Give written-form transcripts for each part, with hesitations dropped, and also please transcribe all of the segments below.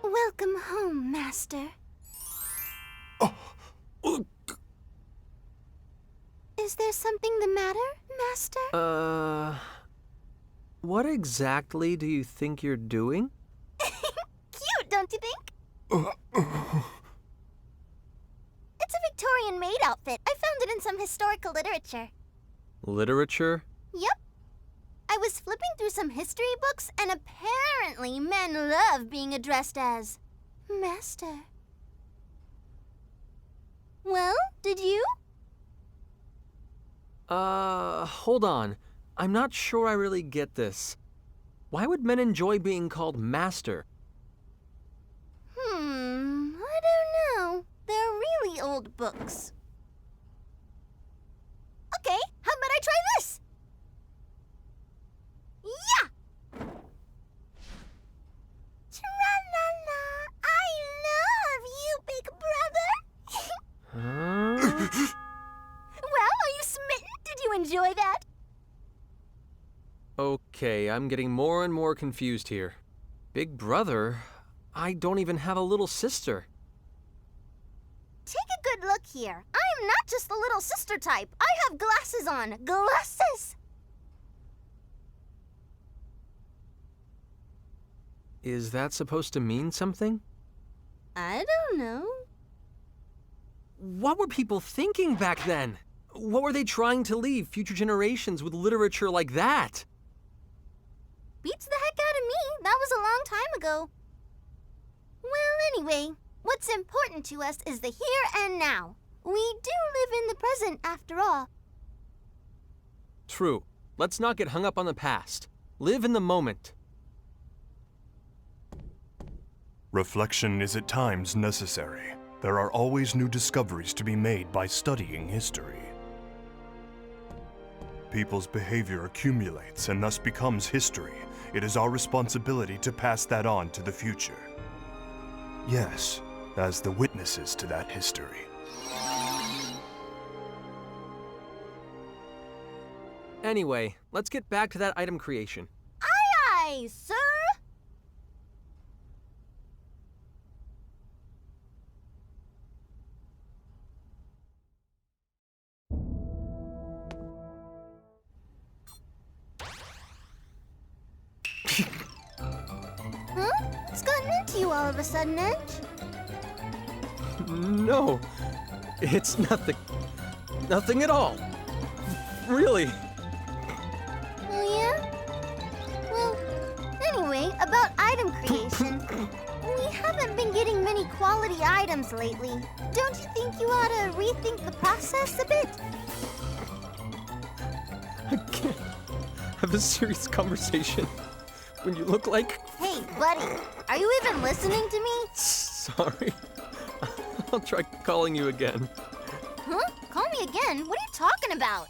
Welcome home, Master. Is there something the matter, Master? What exactly do you think you're doing? Cute, don't you think? It's a Victorian maid outfit. I found it in some historical literature. Literature? Yep. I was flipping through some history books, and apparently men love being addressed as Master. Well, did you? Hold on. I'm not sure I really get this. Why would men enjoy being called Master? I don't know. They're really old books. enjoy that? Okay, I'm getting more and more confused here. Big brother? I don't even have a little sister. Take a good look here. I am not just the little sister type. I have glasses on. Glasses! Is that supposed to mean something? I don't know. What were people thinking back then? What were they trying to leave future generations with literature like that? Beats the heck out of me. That was a long time ago. Well, anyway, what's important to us is the here and now. We do live in the present, after all. True. Let's not get hung up on the past. Live in the moment. Reflection is at times necessary. There are always new discoveries to be made by studying history. People's behavior accumulates and thus becomes history. It is our responsibility to pass that on to the future. Yes, as the witnesses to that history. Anyway, let's get back to that item creation. Aye, aye, sir! Huh? What's gotten into you all of a sudden, Edge? No, it's nothing. Nothing at all. Really. Oh, yeah? Well, anyway, about item creation. We haven't been getting many quality items lately. Don't you think you ought to rethink the process a bit? I can't have a serious conversation when you look like... Hey, buddy, are you even listening to me? Sorry. I'll try calling you again. Huh? Call me again? What are you talking about?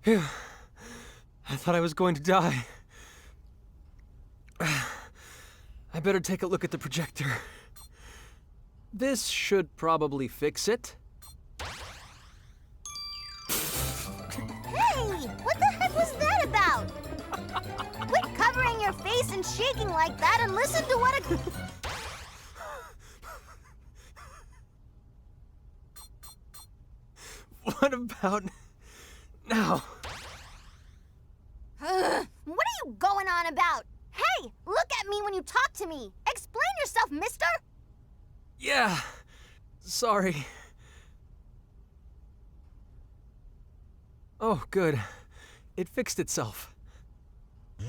Phew. I thought I was going to die. I better take a look at the projector. This should probably fix it. Hey, what the heck was that about? Quit covering your face and shaking like that and listen to what a... What about now? What are you going on about? Hey, look at me when you talk to me. Explain yourself, mister. Yeah, sorry. Oh, good. It fixed itself. Ah!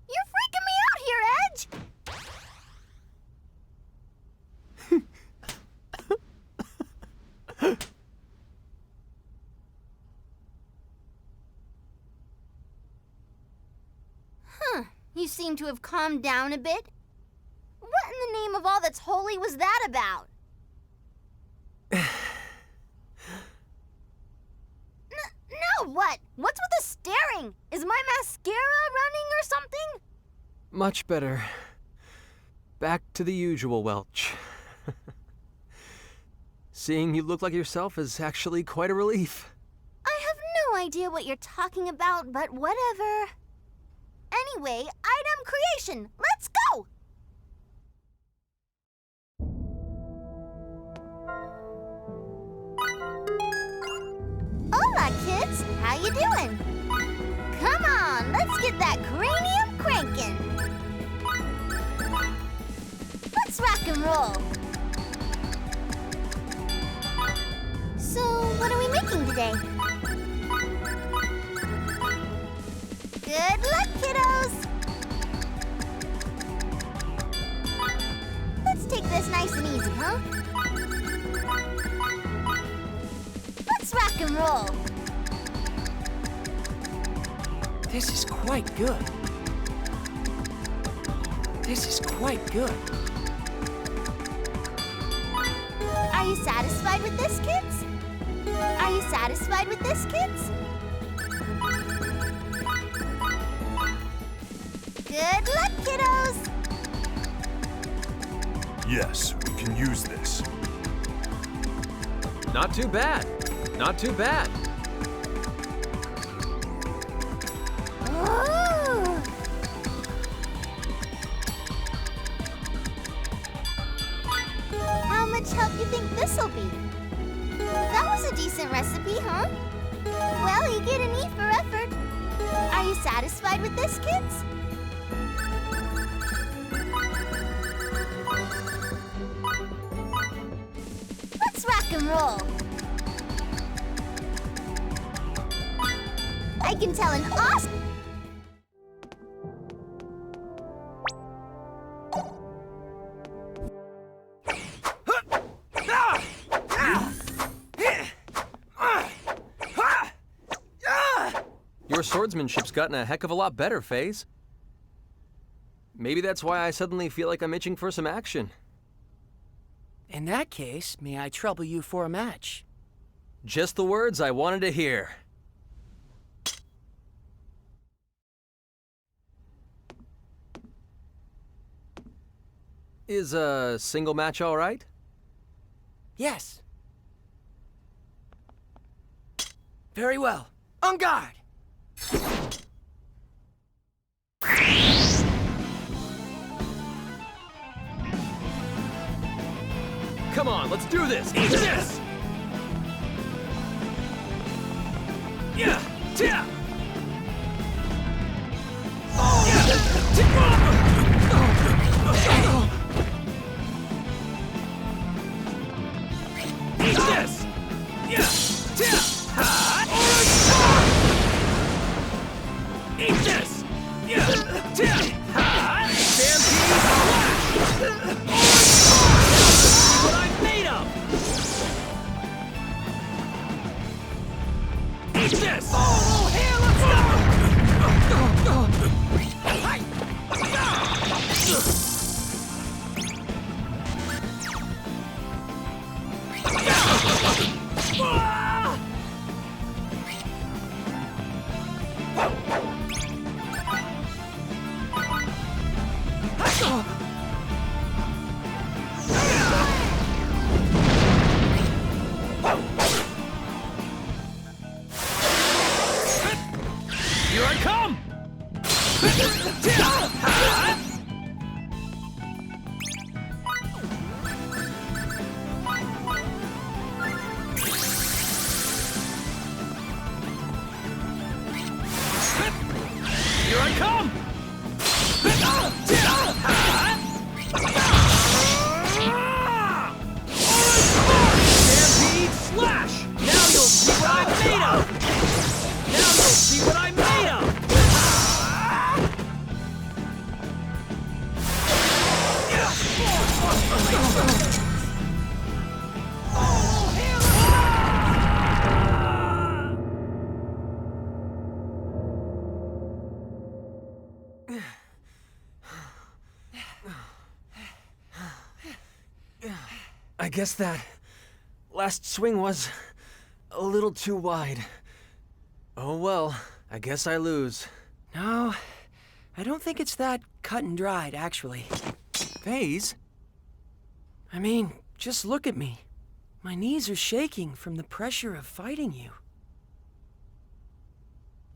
You're freaking me out here, Edge. Huh, you seem to have calmed down a bit. What in the name of all that's holy was that about? No, what? What's with the staring? Is my mascara running or something? Much better. Back to the usual, Welch. Seeing you look like yourself is actually quite a relief. I have no idea what you're talking about, but whatever. Anyway, item creation. Let's go! Hola, kids. How you doing? Come on, let's get that cranium cranking. Let's rock and roll. So, what are we making today? Good luck, kiddos! Let's take this nice and easy, huh? Let's rock and roll. This is quite good. This is quite good. Are you satisfied with this, kids? Are you satisfied with this, kids? Good luck, kiddos! Yes, we can use this. Not too bad. Not too bad. Oh! How much help you think this'll be? That was a decent recipe, huh? Well, you get an E for effort. Are you satisfied with this, kids? Let's rock and roll. I can tell an awesome... Your swordsmanship's gotten a heck of a lot better, FaZe. Maybe that's why I suddenly feel like I'm itching for some action. In that case, may I trouble you for a match? Just the words I wanted to hear. Is a single match all right? Yes. Very well. On guard! Come on, let's do this! Eat this! Yeah! Yeah! Eat this! Eat this! Stampede Flash! What I'm made of! Eat this! Oh, here, let's Here I come! Here I come! Stampede Slash! Now you'll see what I'm made of! Now you'll see what I'm made of! I guess that last swing was a little too wide. Oh well, I guess I lose. No, I don't think it's that cut and dried, actually. FaZe? I mean, just look at me. My knees are shaking from the pressure of fighting you.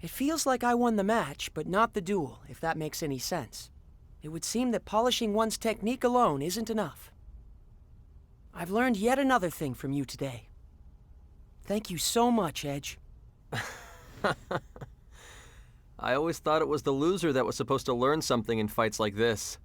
It feels like I won the match, but not the duel, if that makes any sense. It would seem that polishing one's technique alone isn't enough. I've learned yet another thing from you today. Thank you so much, Edge. I always thought it was the loser that was supposed to learn something in fights like this.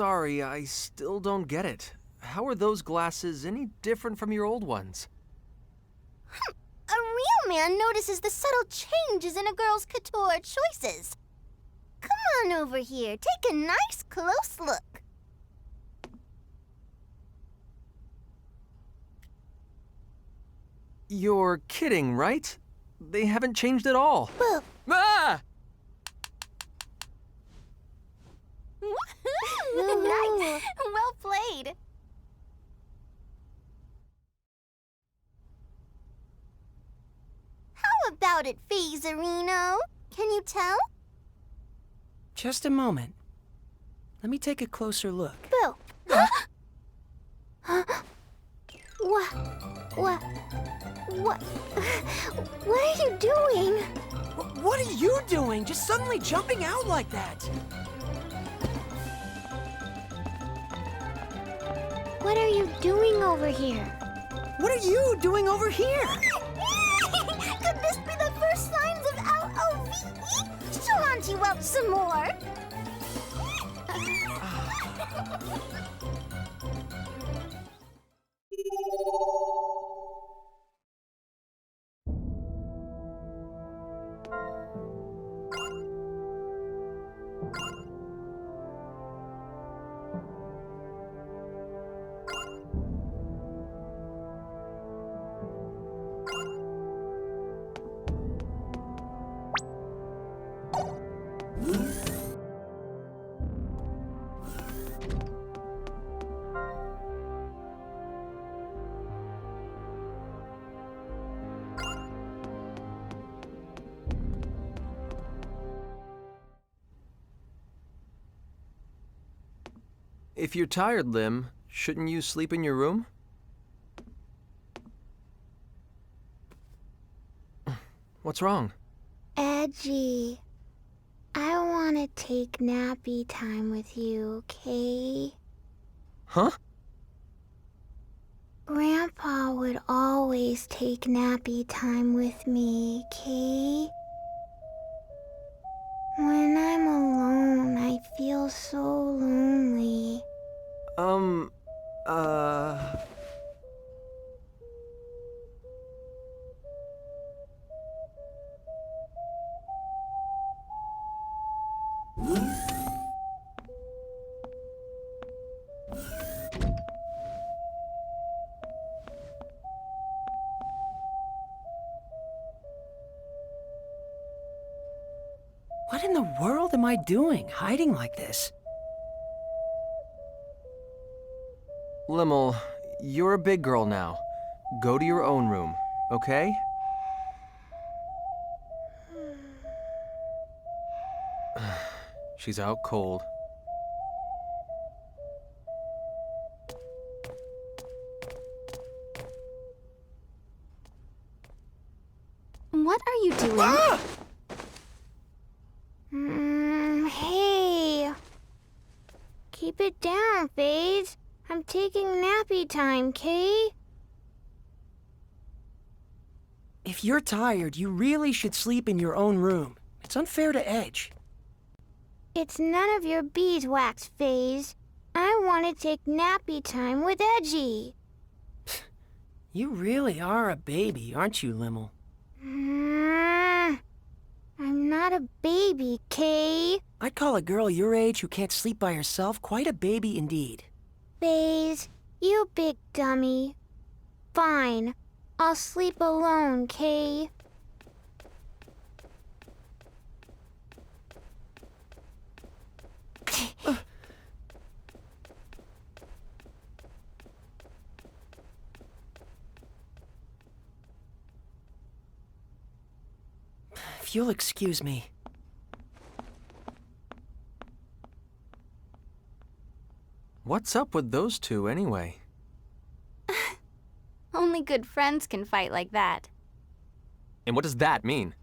Sorry, I still don't get it. How are those glasses any different from your old ones? A real man notices the subtle changes in a girl's couture choices. Come on over here. Take a nice close look. You're kidding, right? They haven't changed at all. Well, Ah! nice. Well played. How about it, Phasarino? Can you tell? Just a moment. Let me take a closer look. Boo. What? What? What? What are you doing? What are you doing? Just suddenly jumping out like that? What are you doing over here? What are you doing over here? Could this be the first signs of LOVE? She'll hunt you up some more. If you're tired, Lim, shouldn't you sleep in your room? What's wrong? Edgy. I want to take nappy time with you, okay? Huh? Grandpa would always take nappy time with me, okay? When I'm alone, I feel so lonely. Uh... What in the world am I doing, hiding like this? Limmel, you're a big girl now. Go to your own room, okay? She's out cold. What are you doing? Ah! Hey. Keep it down, Phase. I'm taking nappy time, Kay? If you're tired, you really should sleep in your own room. It's unfair to Edge. It's none of your beeswax, Phase. I want to take nappy time with Edgy. You really are a baby, aren't you, Limmel? I'm not a baby, Kay. I'd call a girl your age who can't sleep by herself quite a baby indeed. Phase, you big dummy. Fine. I'll sleep alone, Kay. If you'll excuse me. What's up with those two, anyway? Only only good friends can fight like that. And what does that mean?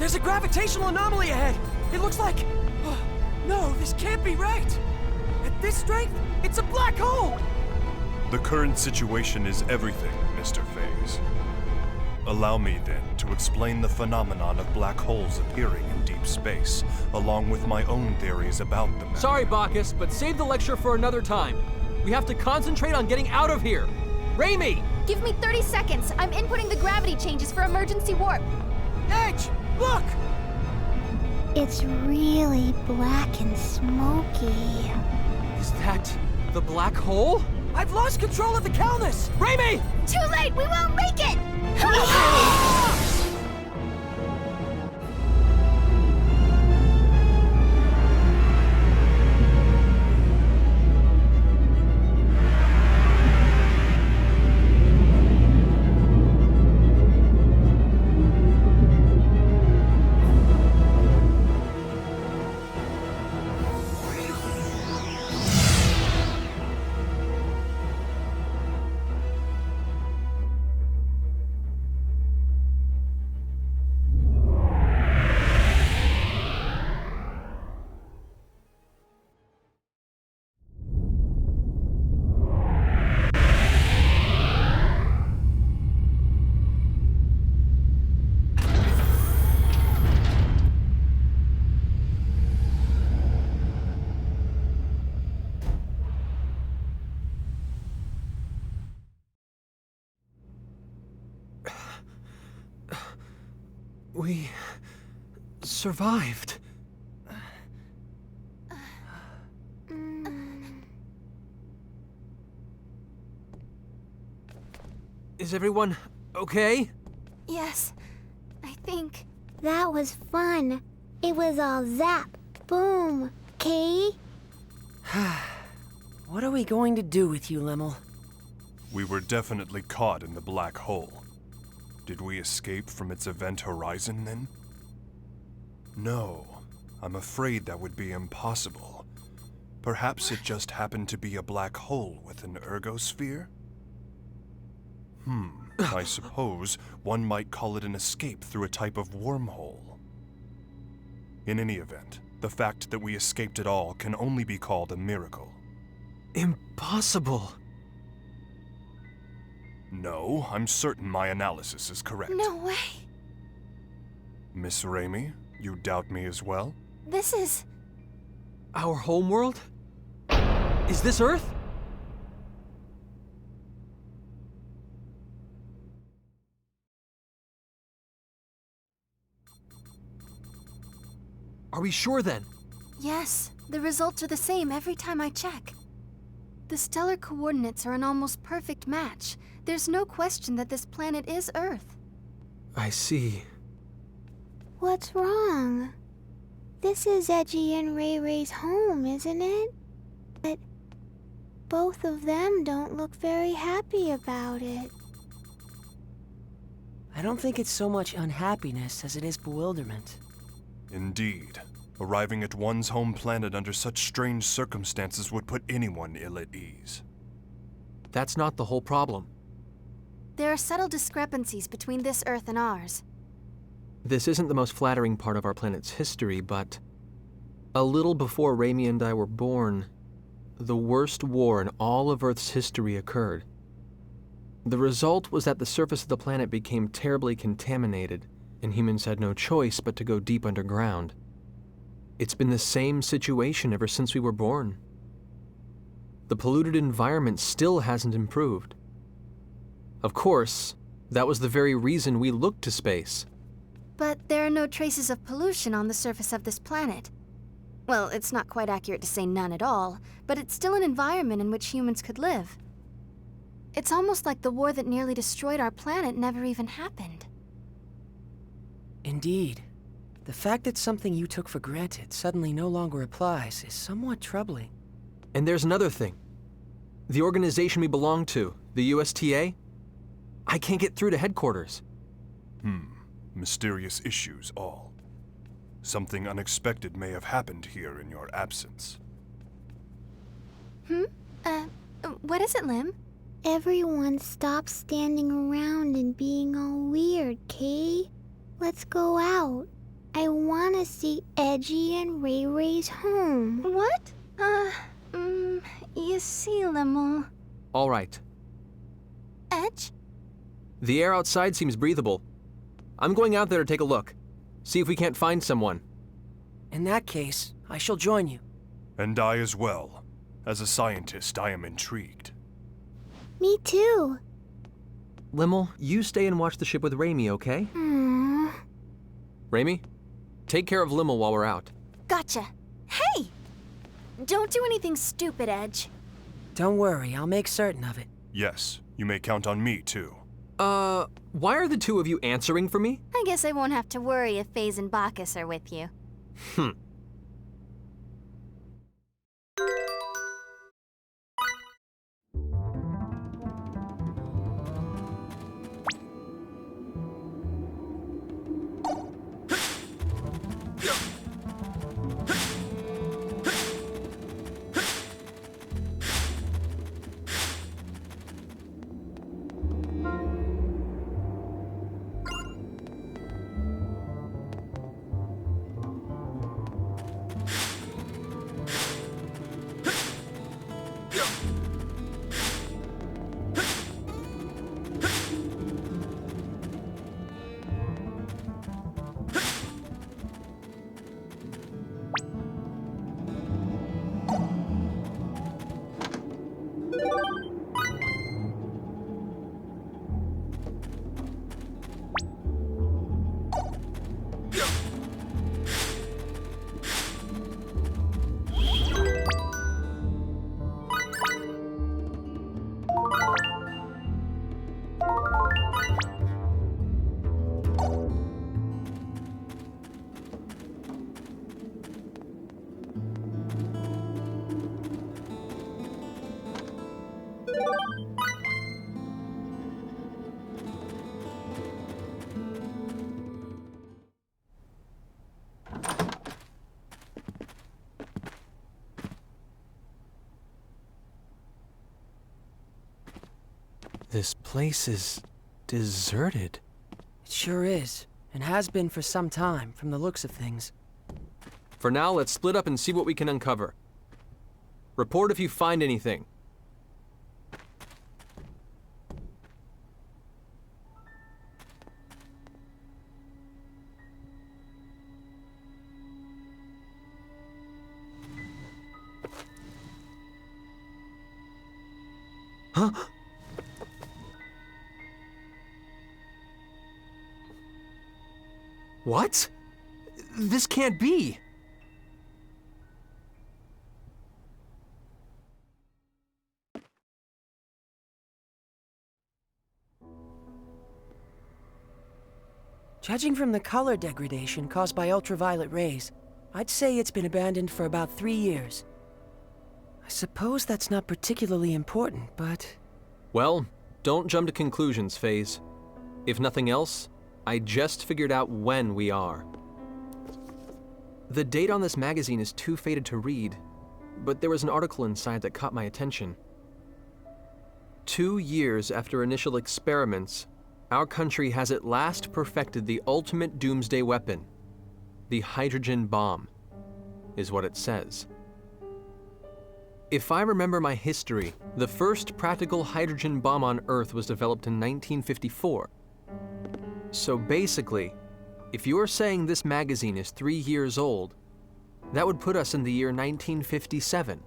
There's a gravitational anomaly ahead! It looks like... Oh, no, this can't be right! At this strength, it's a black hole! The current situation is everything, Mr. Phase. Allow me, then, to explain the phenomenon of black holes appearing in deep space, along with my own theories about the matter. Sorry, Bacchus, but save the lecture for another time. We have to concentrate on getting out of here. Raimi! Give me 30 seconds. I'm inputting the gravity changes for emergency warp. Edge! Look! It's really black and smoky. Is that the black hole? I've lost control of the Calnus! Raimi! Too late! We won't make it! We survived. Is everyone okay? Yes, I think. That was fun. It was all zap, boom, okay? What are we going to do with you, Limmel? We were definitely caught in the black hole. Did we escape from its event horizon then? No, I'm afraid that would be impossible. Perhaps it just happened to be a black hole with an ergosphere? I suppose one might call it an escape through a type of wormhole. In any event, the fact that we escaped at all can only be called a miracle. Impossible. No, I'm certain my analysis is correct. No way. Miss Raimi, you doubt me as well? This is... Our homeworld? Is this Earth? Are we sure then? Yes, the results are the same every time I check. The stellar coordinates are an almost perfect match. There's no question that this planet is Earth. I see. What's wrong? This is Edgy and Ray Ray's home, isn't it? But both of them don't look very happy about it. I don't think it's so much unhappiness as it is bewilderment. Indeed. Arriving at one's home planet under such strange circumstances would put anyone ill at ease. That's not the whole problem. There are subtle discrepancies between this Earth and ours. This isn't the most flattering part of our planet's history, but a little before Raimi and I were born, the worst war in all of Earth's history occurred. The result was that the surface of the planet became terribly contaminated, and humans had no choice but to go deep underground. It's been the same situation ever since we were born. The polluted environment still hasn't improved. Of course, that was the very reason we looked to space. But there are no traces of pollution on the surface of this planet. Well, it's not quite accurate to say none at all, but it's still an environment in which humans could live. It's almost like the war that nearly destroyed our planet never even happened. Indeed. The fact that something you took for granted suddenly no longer applies is somewhat troubling. And there's another thing. The organization we belong to, the USTA, I can't get through to headquarters. Mysterious issues all. Something unexpected may have happened here in your absence. What is it, Lim? Everyone stop standing around and being all weird, Kay? Let's go out. I want to see Edgy and Ray Ray's home. What? You see, Limmel. All right. Edge? The air outside seems breathable. I'm going out there to take a look. See if we can't find someone. In that case, I shall join you. And I as well. As a scientist, I am intrigued. Me too. Limmel, you stay and watch the ship with Raimi, okay? Raimi, take care of Limmel while we're out. Gotcha. Hey! Don't do anything stupid, Edge. Don't worry, I'll make certain of it. Yes, you may count on me too. Why are the two of you answering for me? I guess I won't have to worry if Faze and Bacchus are with you. This place is deserted. It sure is, and has been for some time, from the looks of things. For now, let's split up and see what we can uncover. Report if you find anything. Huh? What? This can't be! Judging from the color degradation caused by ultraviolet rays, I'd say it's been abandoned for about 3 years. I suppose that's not particularly important, but... Well, don't jump to conclusions, FaZe. If nothing else, I just figured out when we are. The date on this magazine is too faded to read, but there was an article inside that caught my attention. 2 years after initial experiments, our country has at last perfected the ultimate doomsday weapon. The hydrogen bomb, is what it says. If I remember my history, the first practical hydrogen bomb on Earth was developed in 1954. So basically, if you're saying this magazine is 3 years old, that would put us in the year 1957.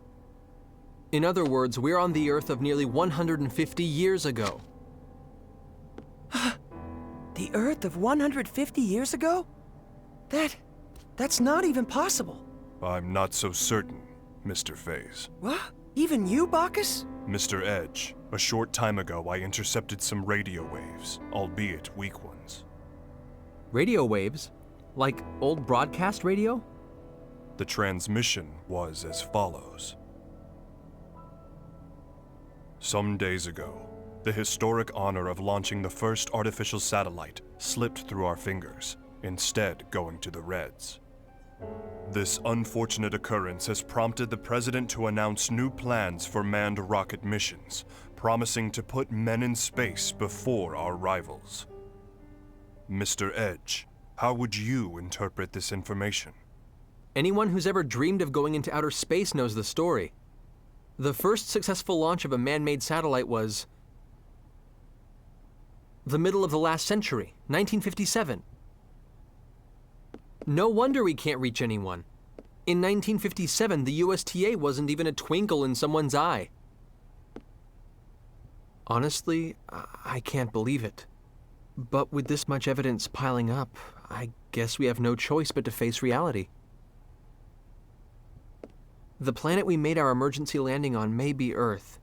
In other words, we're on the Earth of nearly 150 years ago. The Earth of 150 years ago? That's not even possible. I'm not so certain, Mr. FaZe. What? Even you, Bacchus? Mr. Edge, a short time ago I intercepted some radio waves, albeit weak ones. Radio waves? Like old broadcast radio? The transmission was as follows. Some days ago, the historic honor of launching the first artificial satellite slipped through our fingers, instead going to the Reds. This unfortunate occurrence has prompted the President to announce new plans for manned rocket missions, promising to put men in space before our rivals. Mr. Edge, how would you interpret this information? Anyone who's ever dreamed of going into outer space knows the story. The first successful launch of a man-made satellite was the middle of the last century, 1957. No wonder we can't reach anyone. In 1957, the USTA wasn't even a twinkle in someone's eye. Honestly, I can't believe it. But with this much evidence piling up, I guess we have no choice but to face reality. The planet we made our emergency landing on may be Earth,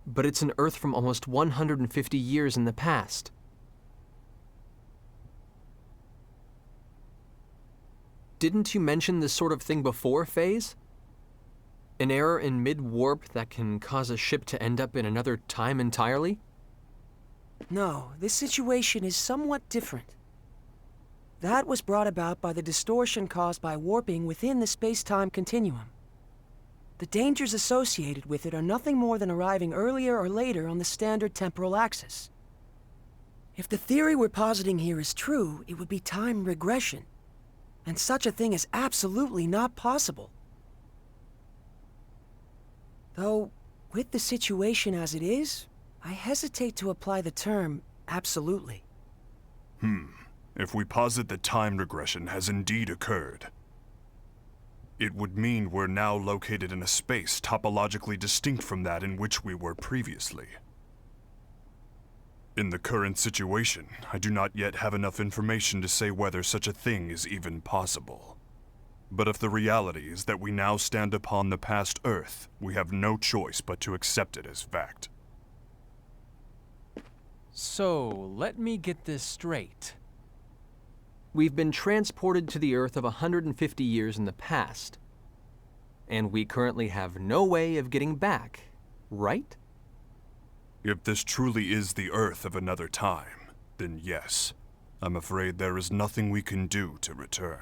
but it's an Earth from almost 150 years in the past. Didn't you mention this sort of thing before, FaZe? An error in mid-warp that can cause a ship to end up in another time entirely? No, this situation is somewhat different. That was brought about by the distortion caused by warping within the space-time continuum. The dangers associated with it are nothing more than arriving earlier or later on the standard temporal axis. If the theory we're positing here is true, it would be time regression. And such a thing is absolutely not possible. Though, with the situation as it is, I hesitate to apply the term absolutely. If we posit that time regression has indeed occurred, it would mean we're now located in a space topologically distinct from that in which we were previously. In the current situation, I do not yet have enough information to say whether such a thing is even possible. But if the reality is that we now stand upon the past Earth, we have no choice but to accept it as fact. So, let me get this straight. We've been transported to the Earth of 150 years in the past. And we currently have no way of getting back, right? If this truly is the Earth of another time, then yes. I'm afraid there is nothing we can do to return.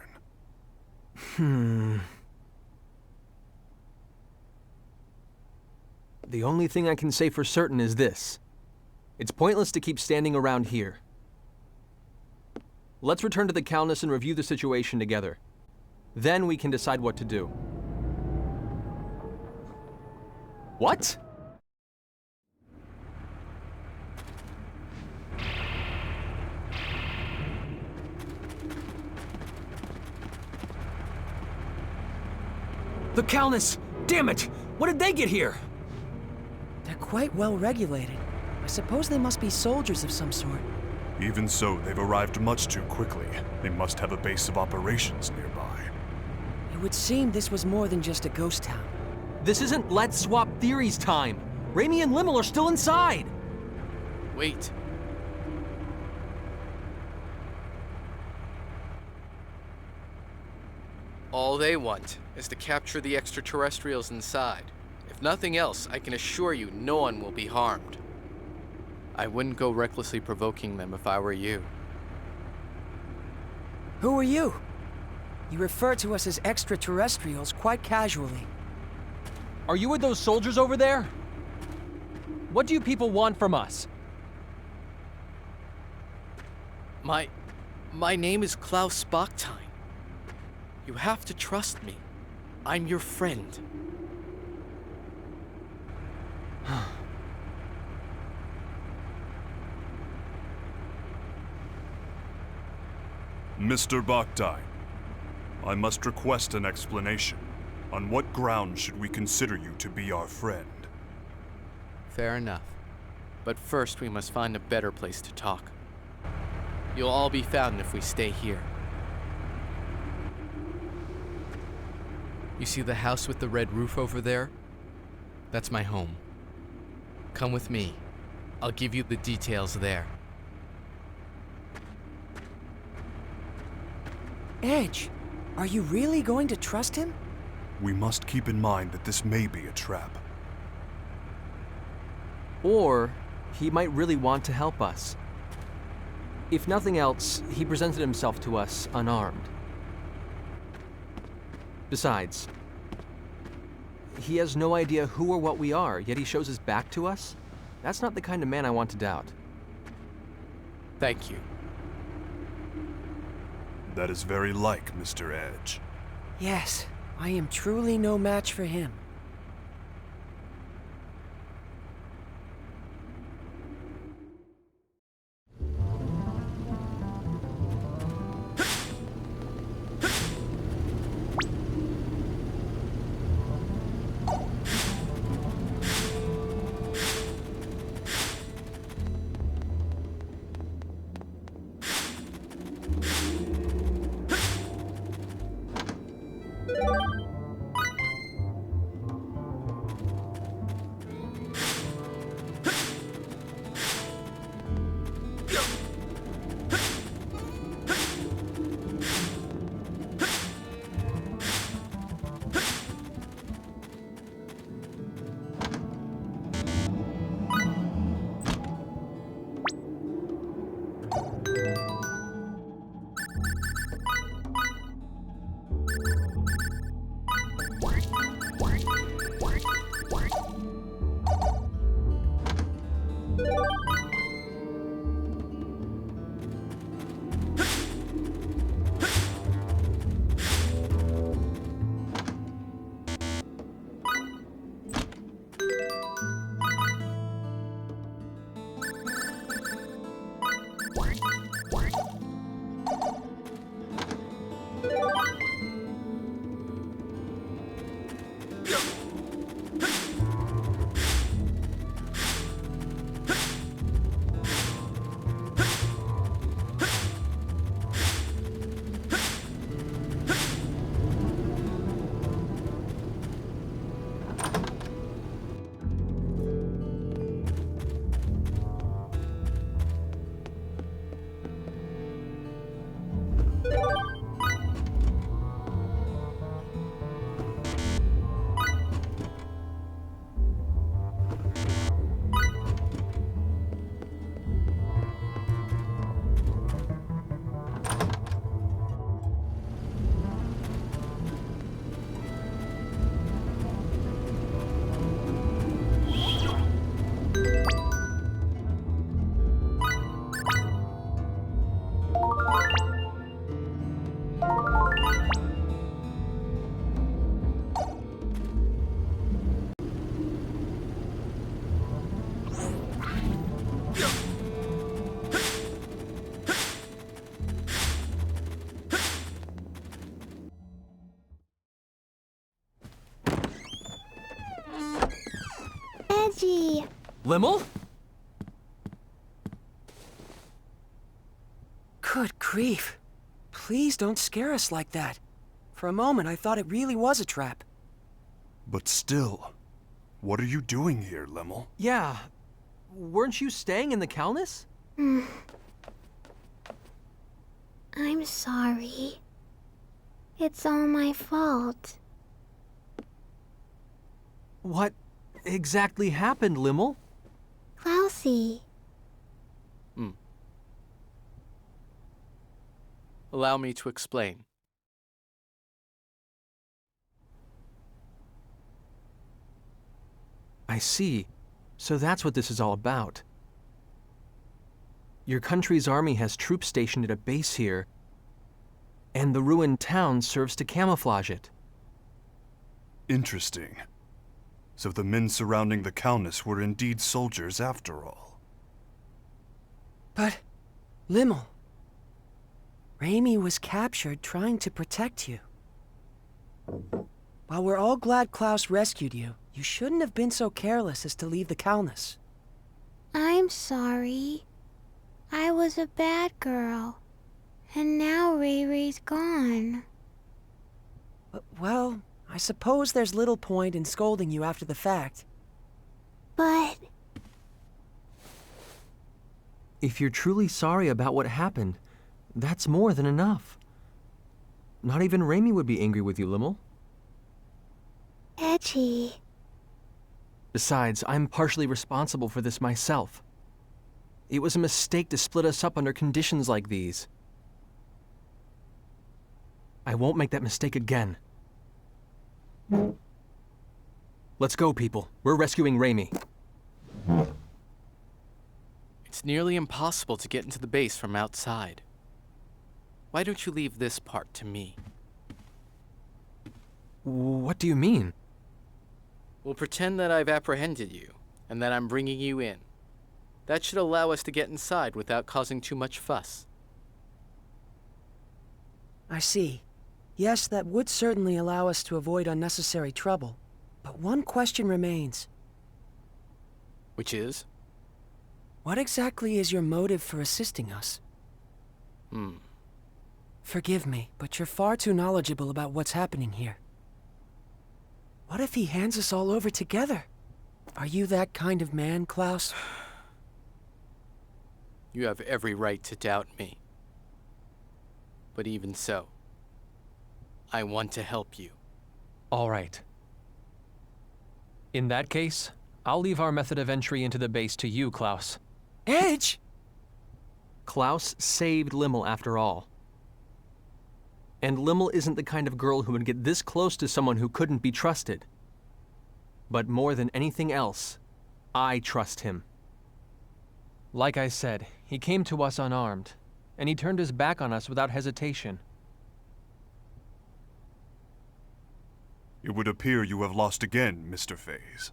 The only thing I can say for certain is this. It's pointless to keep standing around here. Let's return to the Calnus and review the situation together. Then we can decide what to do. What? The Calnus! Damn it! What did they get here? They're quite well regulated. I suppose they must be soldiers of some sort. Even so, they've arrived much too quickly. They must have a base of operations nearby. It would seem this was more than just a ghost town. This isn't Let's Swap Theories time. Raimi and Limmel are still inside. Wait. All they want is to capture the extraterrestrials inside. If nothing else, I can assure you no one will be harmed. I wouldn't go recklessly provoking them if I were you. Who are you? You refer to us as extraterrestrials quite casually. Are you with those soldiers over there? What do you people want from us? My name is Klaus Bachstein. You have to trust me. I'm your friend. Mr. Bachstein, I must request an explanation. On what grounds should we consider you to be our friend? Fair enough. But first we must find a better place to talk. You'll all be found if we stay here. You see the house with the red roof over there? That's my home. Come with me. I'll give you the details there. Edge, are you really going to trust him? We must keep in mind that this may be a trap. Or he might really want to help us. If nothing else, he presented himself to us unarmed. Besides, he has no idea who or what we are, yet he shows his back to us? That's not the kind of man I want to doubt. Thank you. That is very like Mr. Edge. Yes, I am truly no match for him. Edgy. Limmel? Good grief. Please don't scare us like that. For a moment, I thought it really was a trap. But still, what are you doing here, Limmel? Yeah. Weren't you staying in the Calnus? I'm sorry. It's all my fault. What exactly happened, Limmel? Klausy. Allow me to explain. I see. So that's what this is all about. Your country's army has troops stationed at a base here, and the ruined town serves to camouflage it. Interesting. So the men surrounding the Calnus were indeed soldiers after all. But, Limmel, Raimi was captured trying to protect you. While we're all glad Klaus rescued you, you shouldn't have been so careless as to leave the Calnus. I'm sorry. I was a bad girl. And now Ray Ray's gone. Well, I suppose there's little point in scolding you after the fact. But If you're truly sorry about what happened, that's more than enough. Not even Raimi would be angry with you, Limmel. Edgy. Besides, I'm partially responsible for this myself. It was a mistake to split us up under conditions like these. I won't make that mistake again. Let's go, people. We're rescuing Raimi. It's nearly impossible to get into the base from outside. Why don't you leave this part to me? What do you mean? We'll pretend that I've apprehended you, and that I'm bringing you in. That should allow us to get inside without causing too much fuss. I see. Yes, that would certainly allow us to avoid unnecessary trouble. But one question remains. Which is? What exactly is your motive for assisting us? Forgive me, but you're far too knowledgeable about what's happening here. What if he hands us all over together? Are you that kind of man, Klaus? You have every right to doubt me. But even so, I want to help you. All right. In that case, I'll leave our method of entry into the base to you, Klaus. Edge! Klaus saved Limmel after all. And Limmel isn't the kind of girl who would get this close to someone who couldn't be trusted. But more than anything else, I trust him. Like I said, he came to us unarmed, and he turned his back on us without hesitation. It would appear you have lost again, Mr. Faze.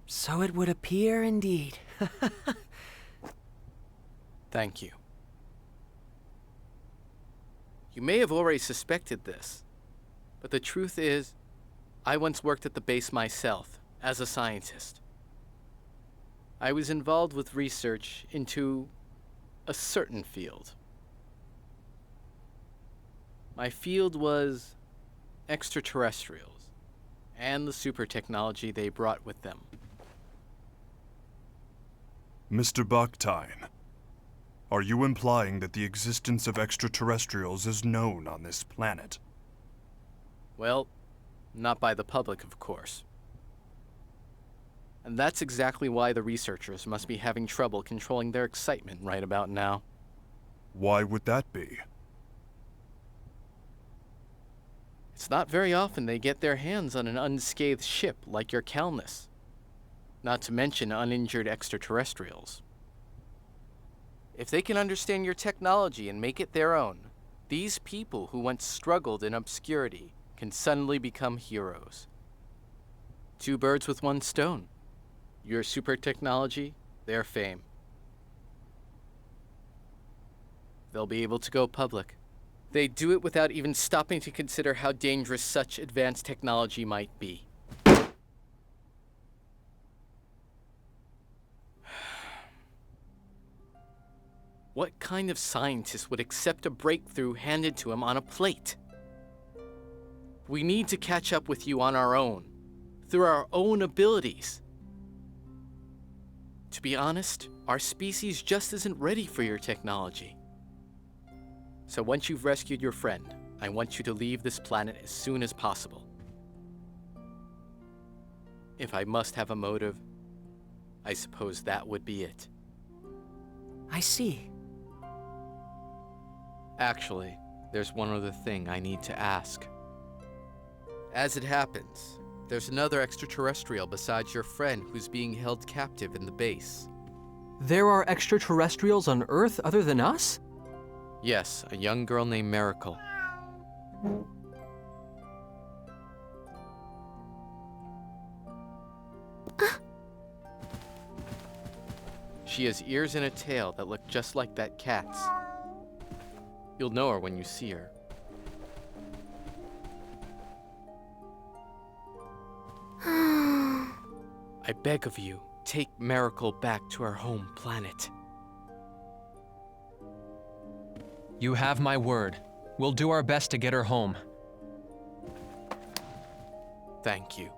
So it would appear indeed. Thank you. You may have already suspected this, but the truth is, I once worked at the base myself, as a scientist. I was involved with research into a certain field. My field was extraterrestrials, and the super technology they brought with them. Mr. Bakhtayn, are you implying that the existence of extraterrestrials is known on this planet? Well, not by the public, of course. And that's exactly why the researchers must be having trouble controlling their excitement right about now. Why would that be? It's not very often they get their hands on an unscathed ship like your Calnus. Not to mention uninjured extraterrestrials. If they can understand your technology and make it their own, these people who once struggled in obscurity can suddenly become heroes. Two birds with one stone. Your super technology, their fame. They'll be able to go public. They do it without even stopping to consider how dangerous such advanced technology might be. What kind of scientist would accept a breakthrough handed to him on a plate? We need to catch up with you on our own, through our own abilities. To be honest, our species just isn't ready for your technology. So once you've rescued your friend, I want you to leave this planet as soon as possible. If I must have a motive, I suppose that would be it. I see. Actually, there's one other thing I need to ask. As it happens, there's another extraterrestrial besides your friend who's being held captive in the base. There are extraterrestrials on Earth other than us? Yes, a young girl named Miracle. She has ears and a tail that look just like that cat's. You'll know her when you see her. I beg of you, take Miracle back to her home planet. You have my word. We'll do our best to get her home. Thank you.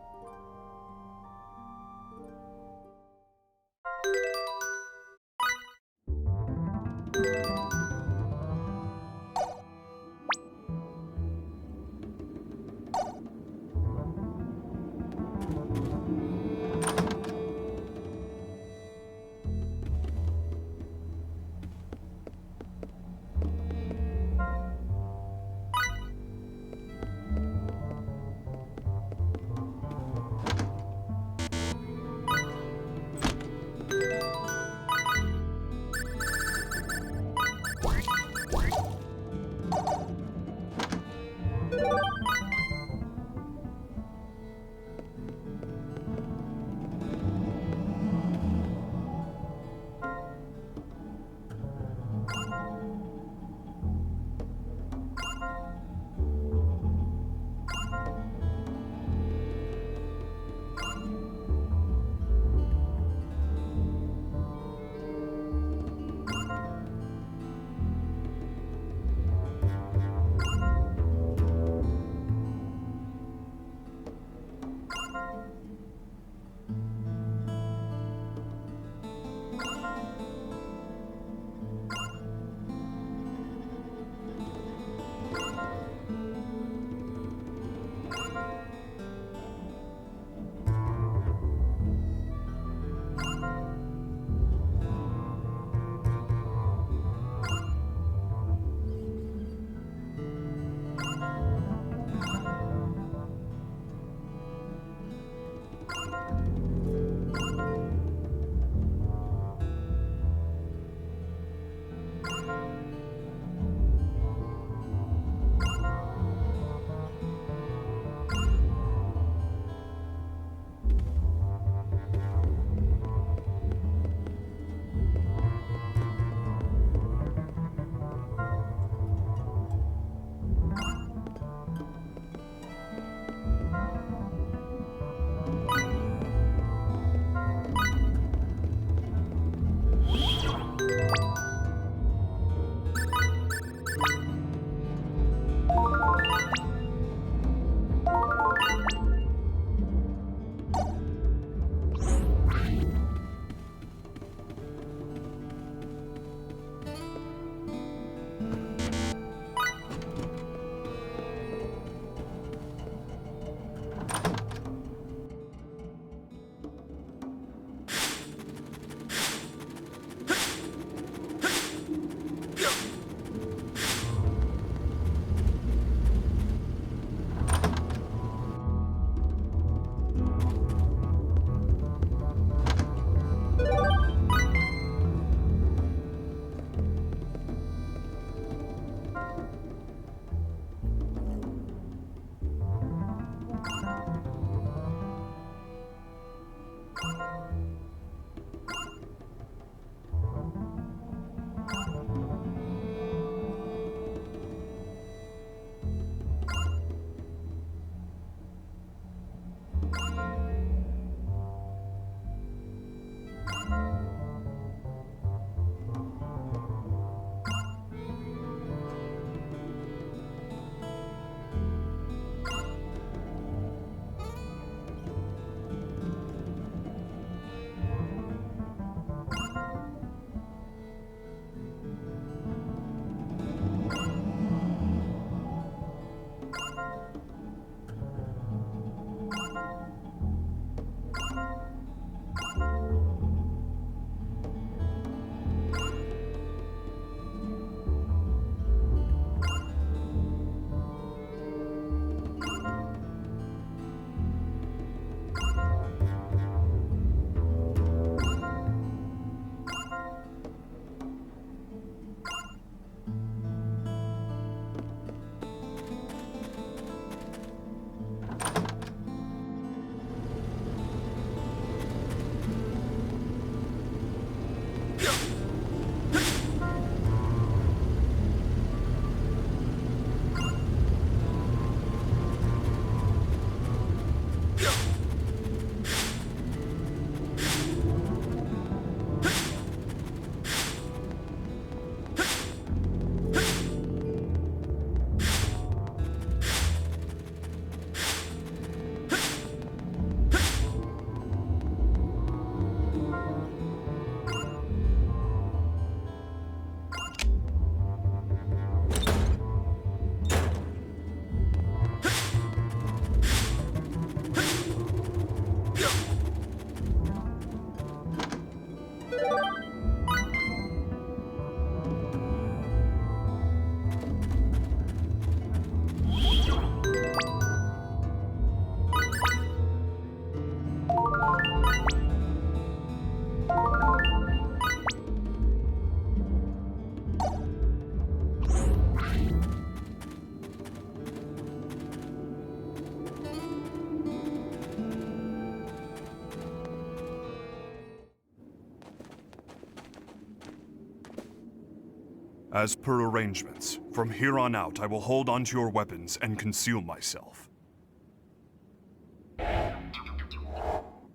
As per arrangements, from here on out, I will hold onto your weapons and conceal myself.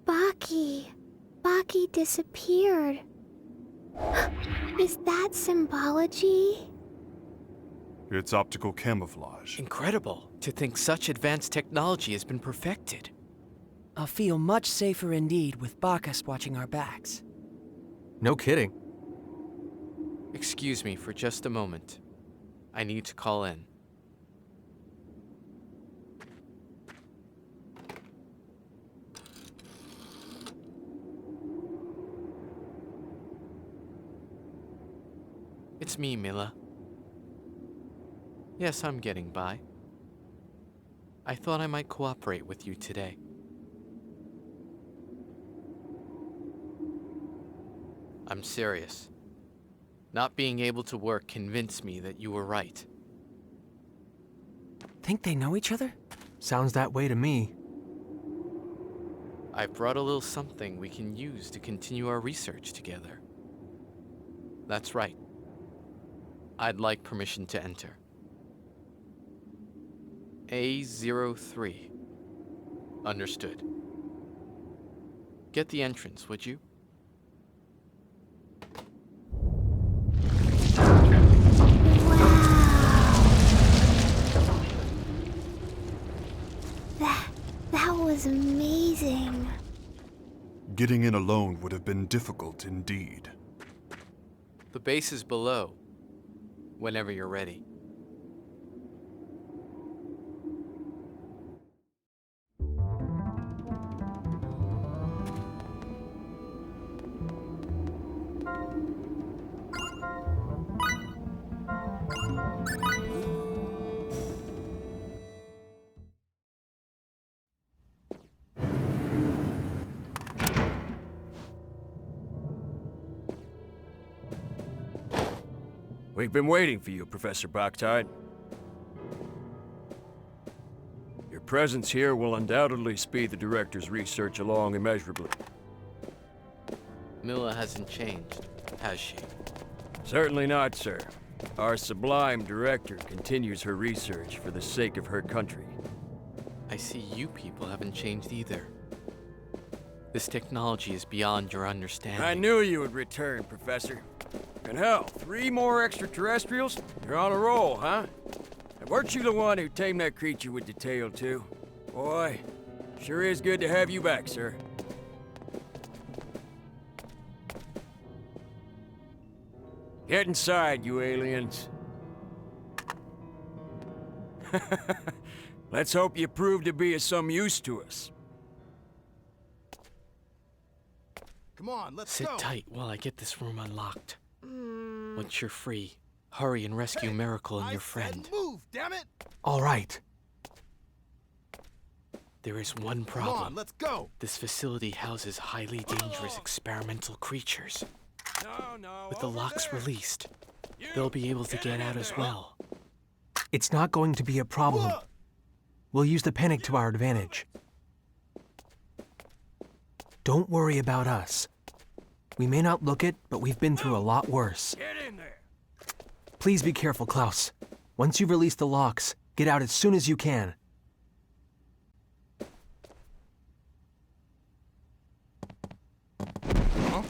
Baki. Baki disappeared. Is that symbology? It's optical camouflage. Incredible to think such advanced technology has been perfected. I'll feel much safer indeed with Bacchus watching our backs. No kidding. Excuse me for just a moment. I need to call in. It's me, Mila. Yes, I'm getting by. I thought I might cooperate with you today. I'm serious. Not being able to work convinced me that you were right. Think they know each other? Sounds that way to me. I've brought a little something we can use to continue our research together. That's right. I'd like permission to enter. A03. Understood. Get the entrance, would you? That was amazing. Getting in alone would have been difficult indeed. The base is below, whenever you're ready. We've been waiting for you, Professor Boctide. Your presence here will undoubtedly speed the Director's research along immeasurably. Mila hasn't changed, has she? Certainly not, sir. Our sublime Director continues her research for the sake of her country. I see you people haven't changed either. This technology is beyond your understanding. I knew you would return, Professor. And hell, 3 more extraterrestrials? You're on a roll, huh? And weren't you the one who tamed that creature with the tail, too? Boy, sure is good to have you back, sir. Get inside, you aliens. Let's hope you prove to be of some use to us. Come on, let's Sit go. tight while I get this room unlocked. Once you're free, hurry and rescue Miracle and I your said friend. move, damn it! All right. There is one Come problem. on, let's go. This facility houses highly dangerous experimental creatures. No, With the over locks there. released, they'll be able to get out as well. It's not going to be a problem. We'll use the panic to our advantage. Don't worry about us. We may not look it, but we've been through a lot worse. Get in there. Please be careful, Klaus. Once you've released the locks, get out as soon as you can. Huh?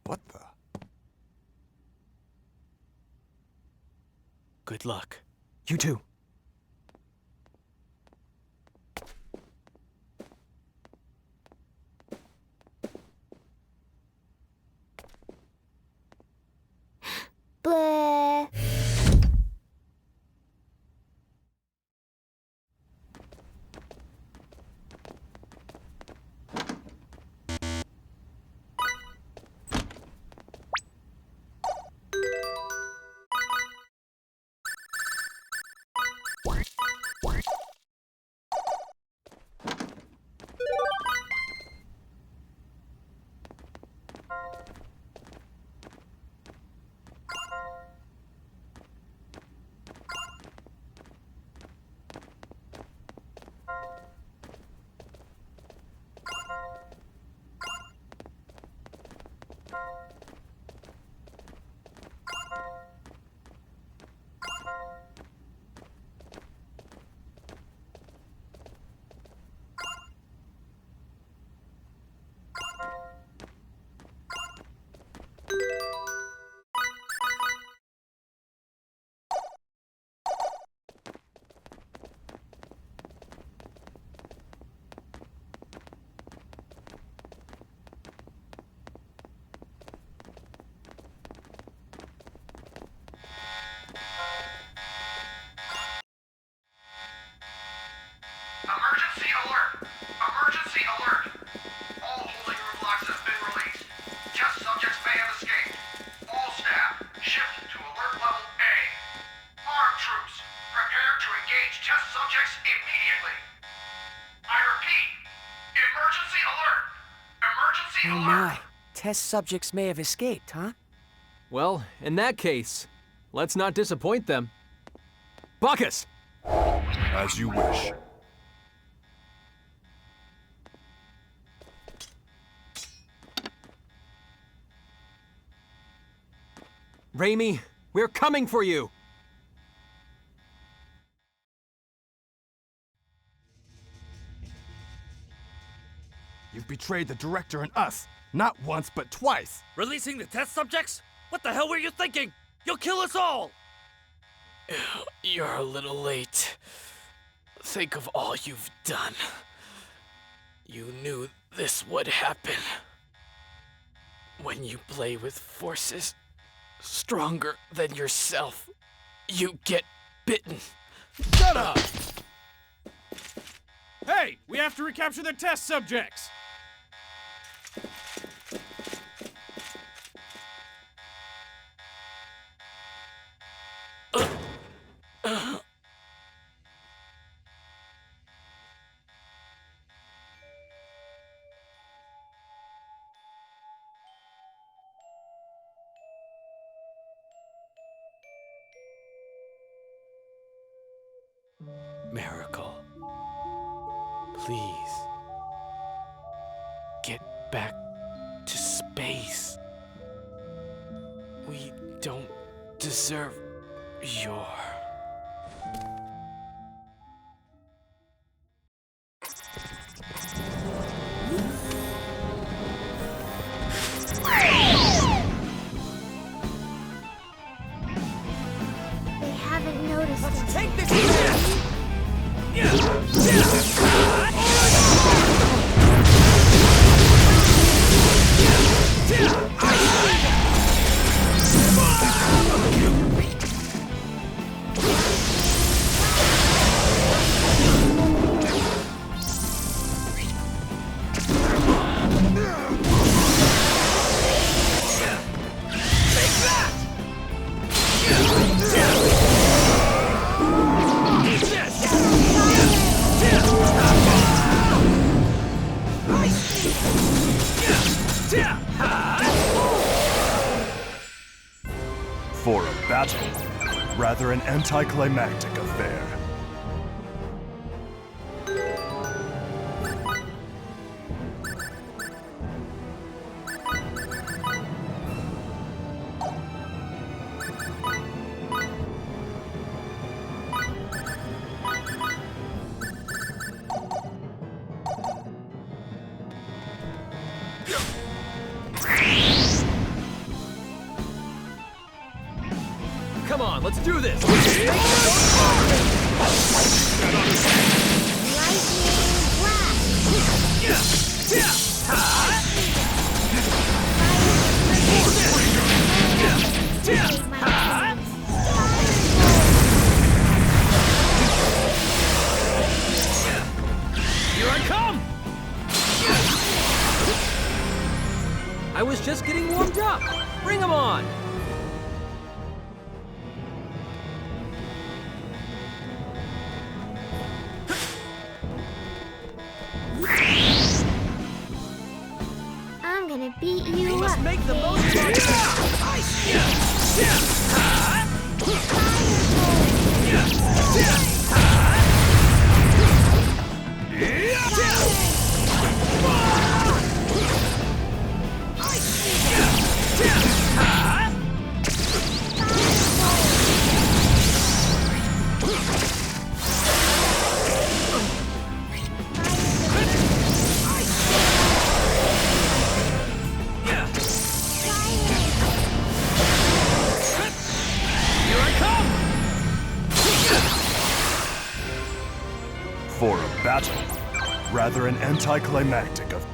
What the? Good luck. You too. Bleh. test subjects immediately. I repeat, emergency alert! Emergency Oh alert! my. Test subjects may have escaped, huh? Well, in that case, let's not disappoint them. Bacchus! As you wish. Raimi, we're coming for you! You've betrayed the director and us. Not once, but twice. Releasing the test subjects? What the hell were you thinking? You'll kill us all! You're a little late. Think of all you've done. You knew this would happen. When you play with forces stronger than yourself, you get bitten. Shut up! Hey, we have to recapture the test subjects! Miracle. Please. Get back to space. We don't deserve your... They haven't noticed us. Take this! For a battle, rather an anticlimactic affair. Come on, let's do this! Here I come! I was just getting warmed up! Bring 'em on! I'm gonna beat you We must up. make the most of our For a battle, rather an anticlimactic affair.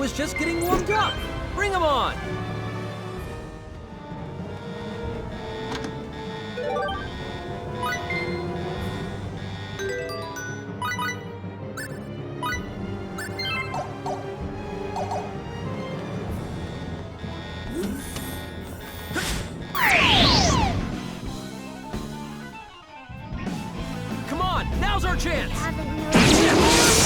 was just getting warmed up. Bring 'em on! Come on, now's our chance! Haven't noticed.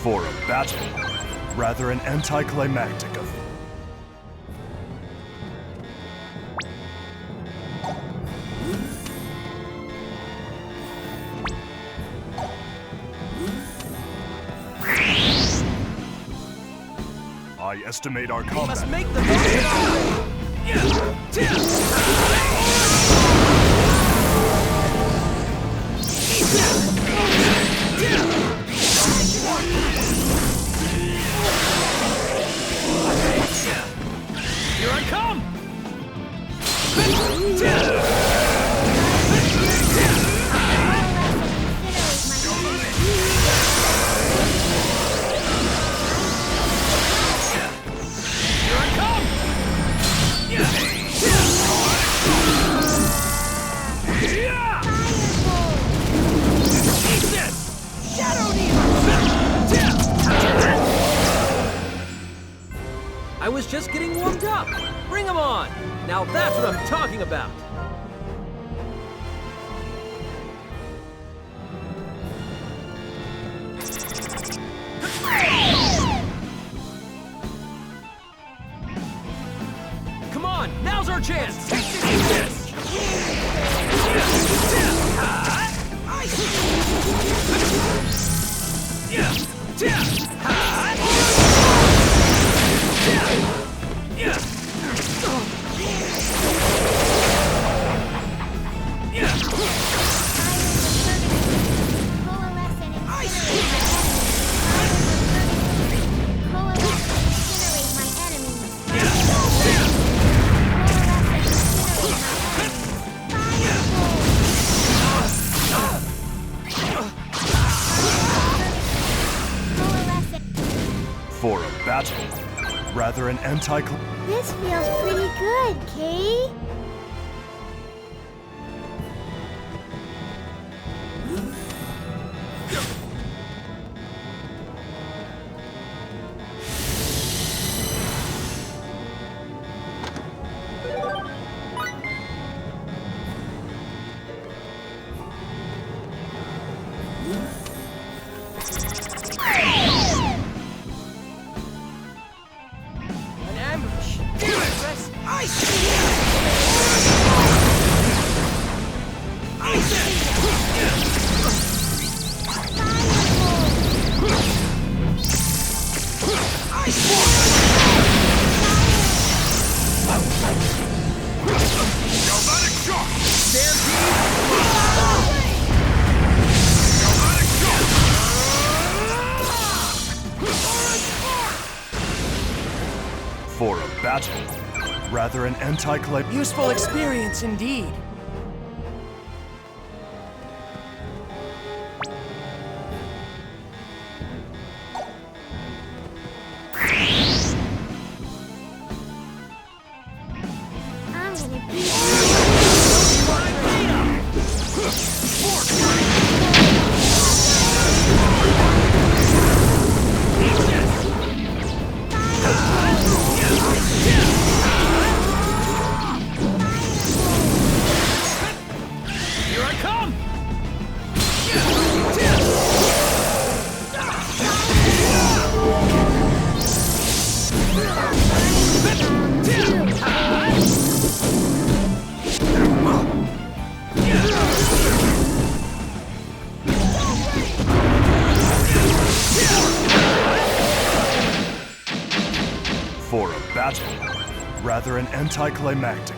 For a battle, rather an anticlimactic of. I estimate our combat. Must make the most Here I come! Here I come! Eat this! Shadow I was just getting warmed up. Bring 'em on! Now that's what I'm talking about. Come on, now's our chance. Take this. For a battle, rather an This feels pretty good, Kay. An ambush. For a battle, rather an anticlimactic. Useful experience indeed. I'm gonna beat Here I come! For a battle, rather an anticlimactic.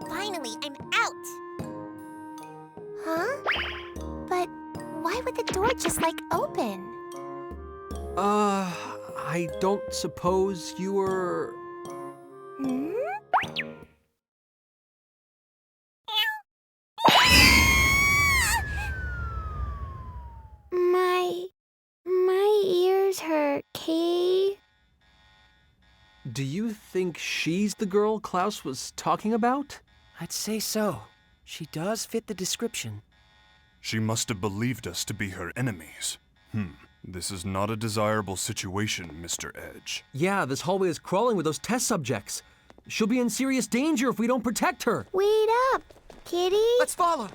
Finally, I'm out! Huh? But why would the door just, open? I don't suppose you were... Hmm? My ears hurt, Kay. Do you think she's the girl Klaus was talking about? I'd say so. She does fit the description. She must have believed us to be her enemies. This is not a desirable situation, Mr. Edge. Yeah, this hallway is crawling with those test subjects. She'll be in serious danger if we don't protect her. Wait up, Kitty. Let's follow.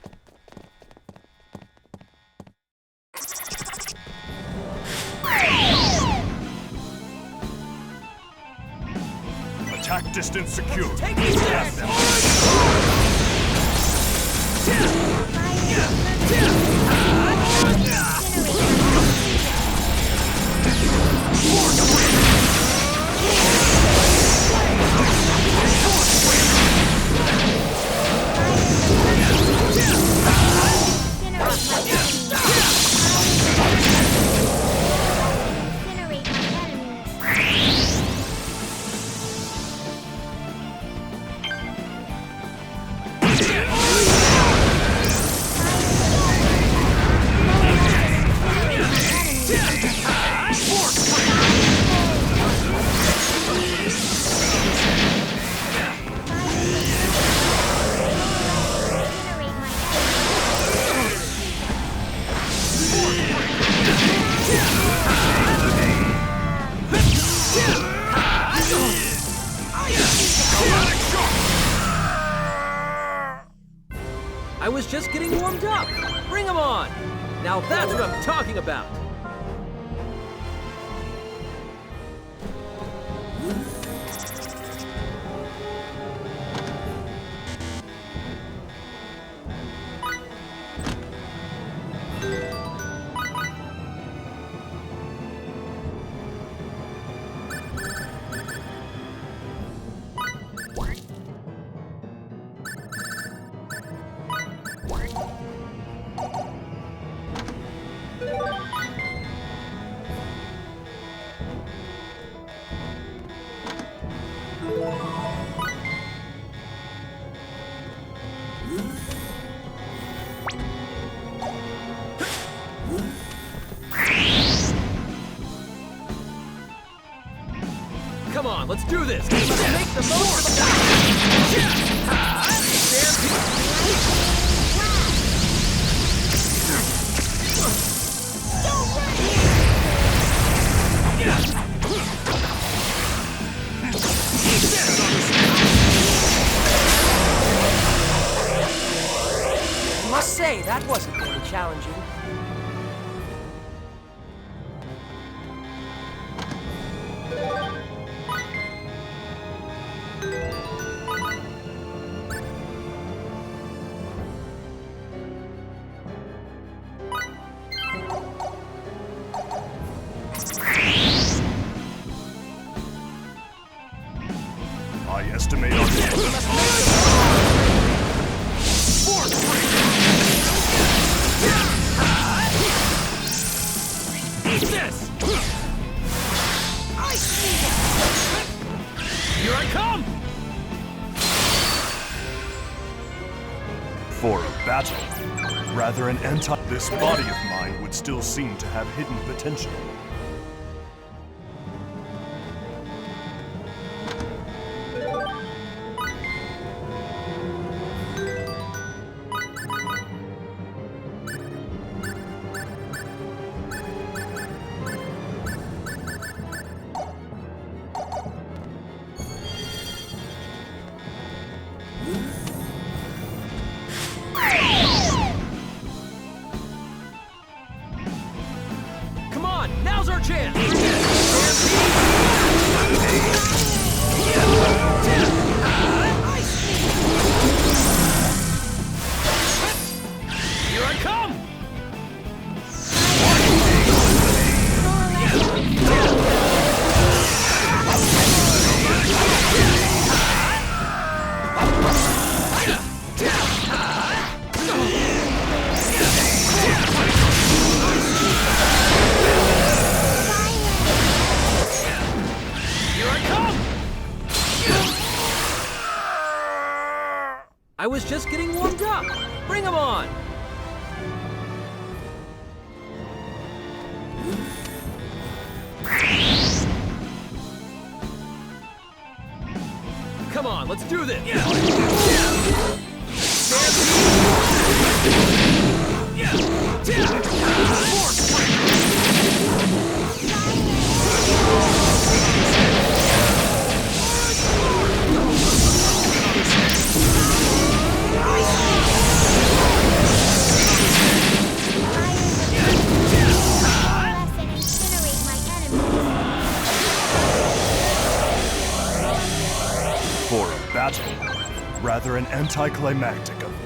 Attack distance secure. Take these Have them. I was just getting warmed up. Bring 'em on. Now that's what I'm talking about. Come on, let's do this. Let's make the most of the I must say, that wasn't very challenging. I estimate our Eat this! I see it! Here I come! For a battle, rather an This body of mine would still seem to have hidden potential. Come on, now's our chance! Here I come! I was just getting warmed up. Bring 'em on! Come on, let's do this! For a battle, rather an anticlimactic event.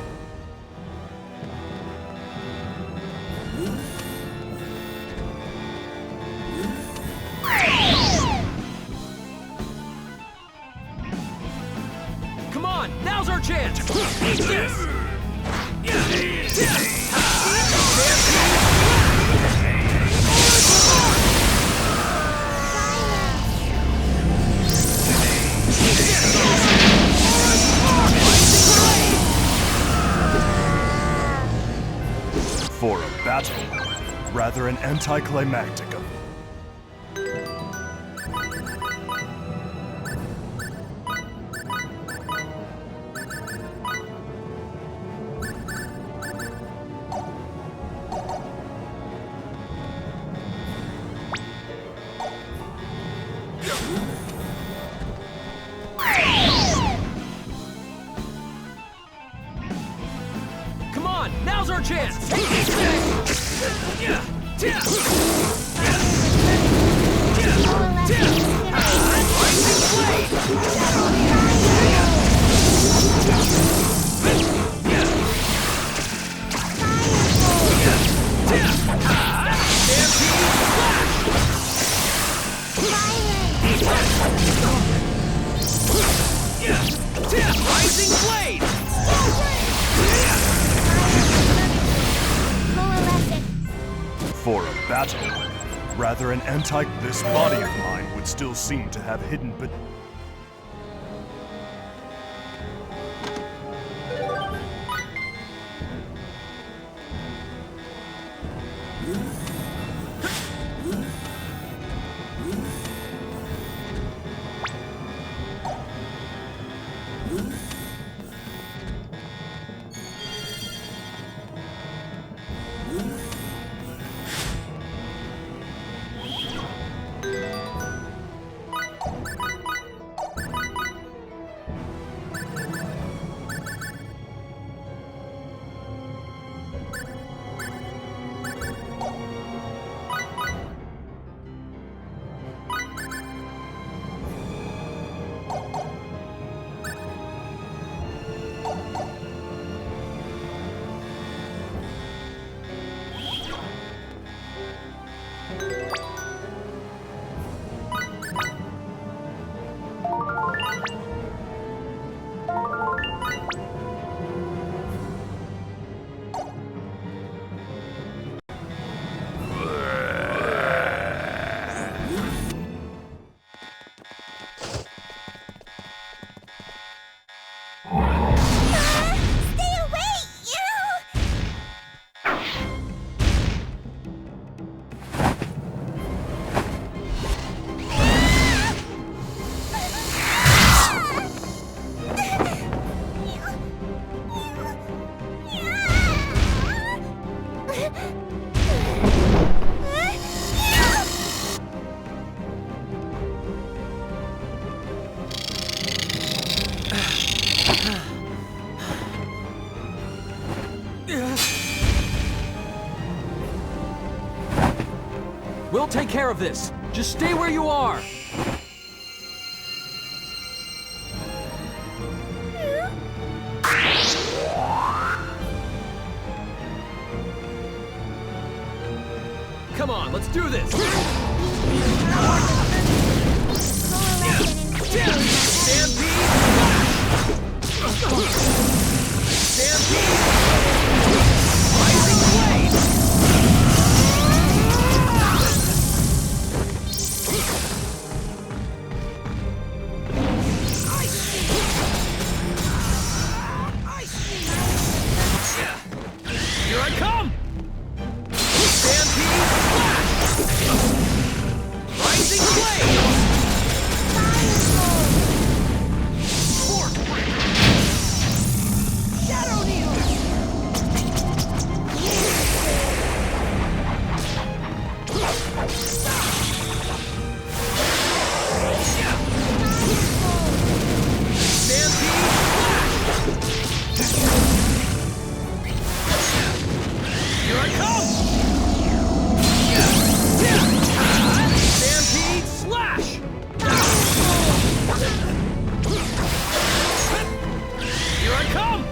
Come on, now's our chance! Eat this! For a battle, rather an anticlimactic event. Come on, now's our chance! Take these things! Rising blade! For a battle, rather an This body of mine would still seem to have hidden but take care of this. Just stay where you are. Come on, let's do this. Stampede! Stampede! Rising blade! Here I come! Stampede! Rising blade! Shadow needle! Here I come! Stampede slash! Here I come!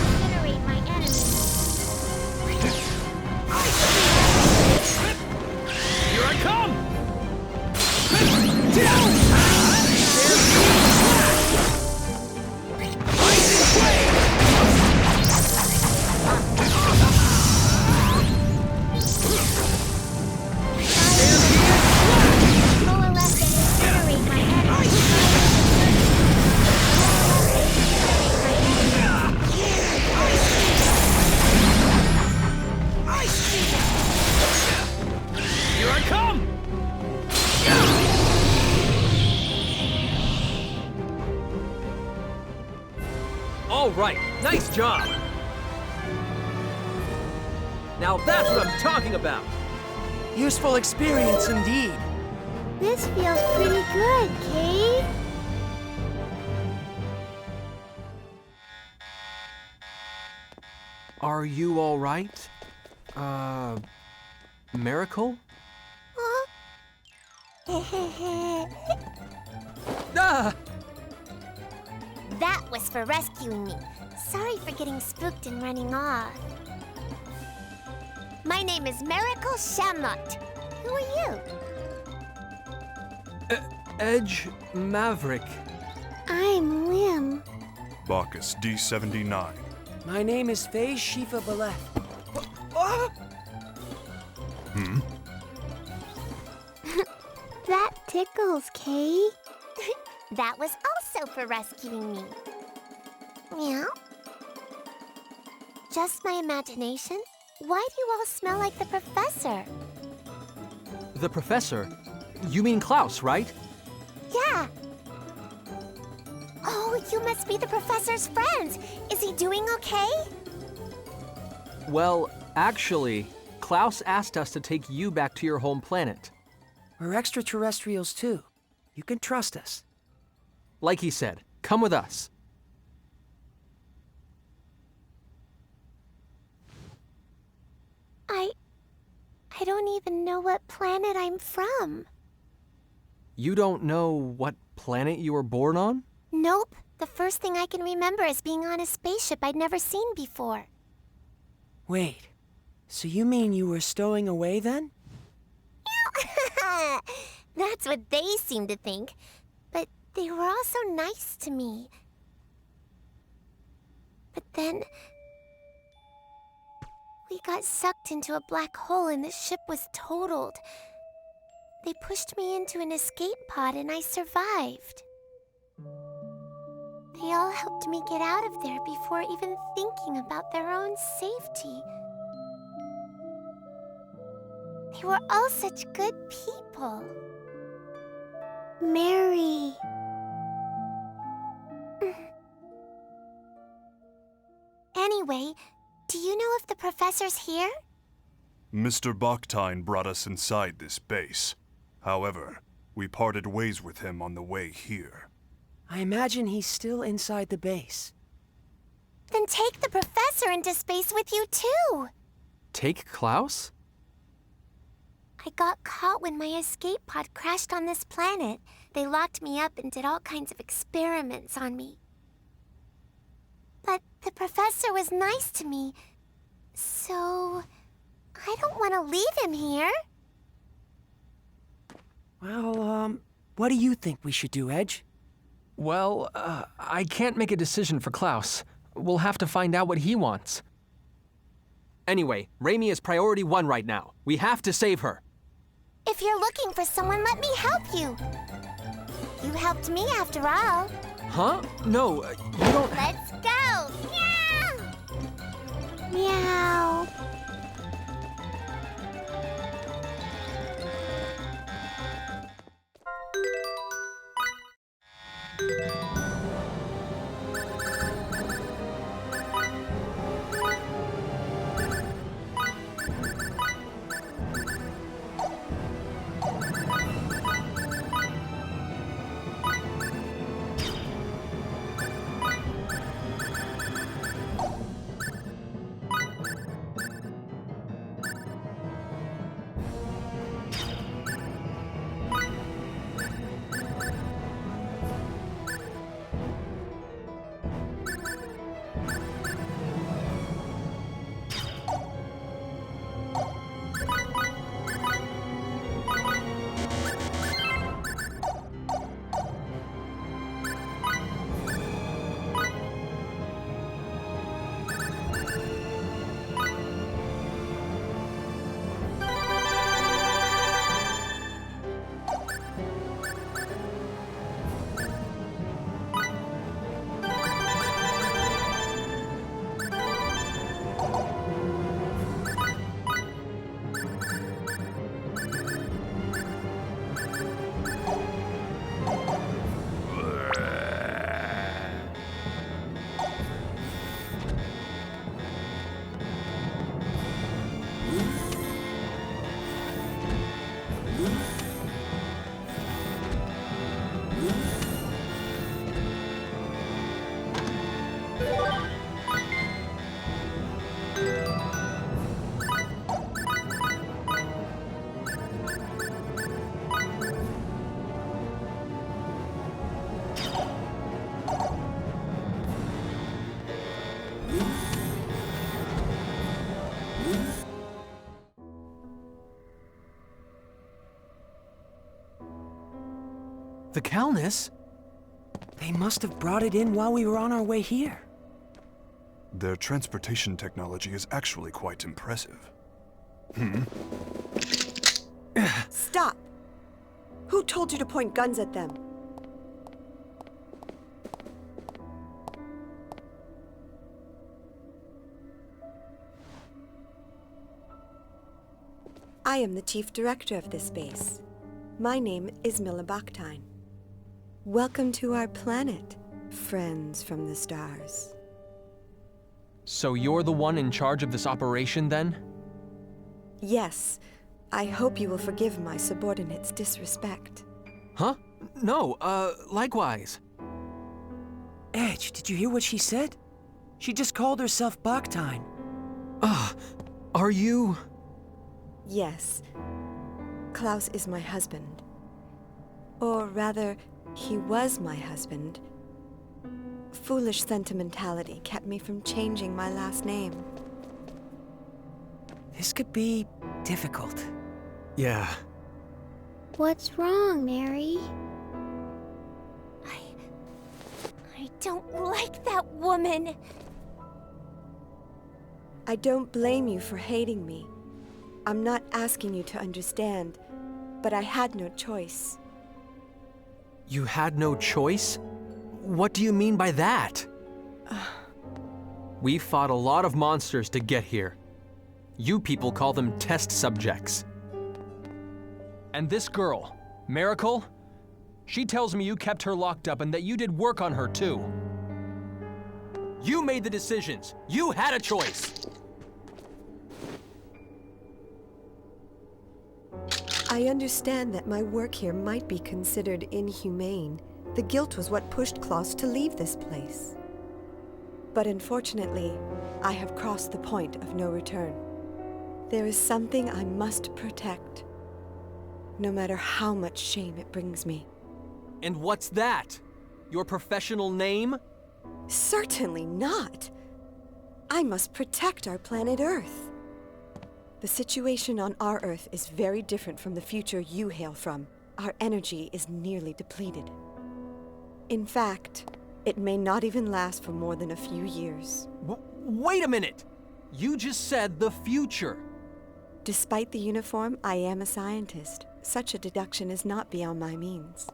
Incinerate my enemies. Here I come! Coalesce and incinerate my enemies. Here I come! All right, nice job. Now that's what I'm talking about. Useful experience indeed. This feels pretty good, Kay. Are you all right? Miracle? Ah! That was for rescuing me. Sorry for getting spooked and running off. My name is Miracle Shamlot. Who are you? Edge Maverick. I'm Lim. Bacchus D79. My name is Faye Shifa Baleth. That tickles, Kay. That was also for rescuing me. Meow? Just my imagination? Why do you all smell like the professor? The professor? You mean Klaus, right? Yeah. Oh, you must be the professor's friends. Is he doing okay? Well, actually, Klaus asked us to take you back to your home planet. We're extraterrestrials too. You can trust us. Like he said, come with us. I don't even know what planet I'm from. You don't know what planet you were born on? Nope. The first thing I can remember is being on a spaceship I'd never seen before. Wait, so you mean you were stowing away then? That's what they seem to think. But they were all so nice to me. But then we got sucked into a black hole and the ship was totaled. They pushed me into an escape pod and I survived. They all helped me get out of there before even thinking about their own safety. They were all such good people. Mary. Anyway, do you know if the professor's here? Mr. Baktine brought us inside this base. However, we parted ways with him on the way here. I imagine he's still inside the base. Then take the professor into space with you, too. Take Klaus? I got caught when my escape pod crashed on this planet. They locked me up and did all kinds of experiments on me. But the professor was nice to me, so I don't want to leave him here. Well, what do you think we should do, Edge? Well, I can't make a decision for Klaus. We'll have to find out what he wants. Anyway, Raimi is priority 1 right now. We have to save her. If you're looking for someone, let me help you. You helped me after all. Huh? No, you don't... Let's go! Meow! Meow. The Calnus? They must have brought it in while we were on our way here. Their transportation technology is actually quite impressive. Stop! Who told you to point guns at them? I am the chief director of this base. My name is Mila Bakhtin. Welcome to our planet, friends from the stars. So you're the one in charge of this operation, then? Yes, I hope you will forgive my subordinate's disrespect. Huh? No, likewise. Edge, did you hear what she said? She just called herself Bakhtin. Are you... Yes. Klaus is my husband. Or rather, he was my husband. Foolish sentimentality kept me from changing my last name. This could be difficult. Yeah. What's wrong, Mary? I don't like that woman. I don't blame you for hating me. I'm not asking you to understand, but I had no choice. You had no choice? What do you mean by that? We fought a lot of monsters to get here. You people call them test subjects. And this girl, Miracle, she tells me you kept her locked up and that you did work on her too. You made the decisions. You had a choice. I understand that my work here might be considered inhumane. The guilt was what pushed Klaus to leave this place. But unfortunately, I have crossed the point of no return. There is something I must protect, no matter how much shame it brings me. And what's that? Your professional name? Certainly not. I must protect our planet Earth. The situation on our Earth is very different from the future you hail from. Our energy is nearly depleted. In fact, it may not even last for more than a few years. Wait a minute! You just said the future. Despite the uniform, I am a scientist. Such a deduction is not beyond my means.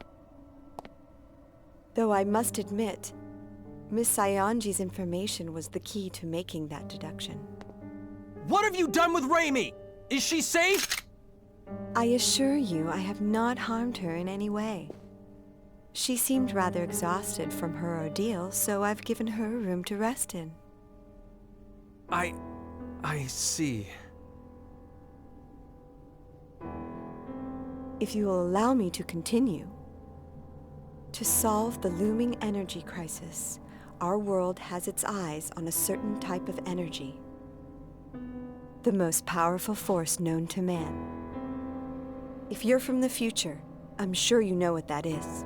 Though I must admit, Miss Saionji's information was the key to making that deduction. What have you done with Raimi? Is she safe? I assure you I have not harmed her in any way. She seemed rather exhausted from her ordeal, so I've given her a room to rest in. I see. If you will allow me to continue, to solve the looming energy crisis, our world has its eyes on a certain type of energy. The most powerful force known to man. If you're from the future, I'm sure you know what that is.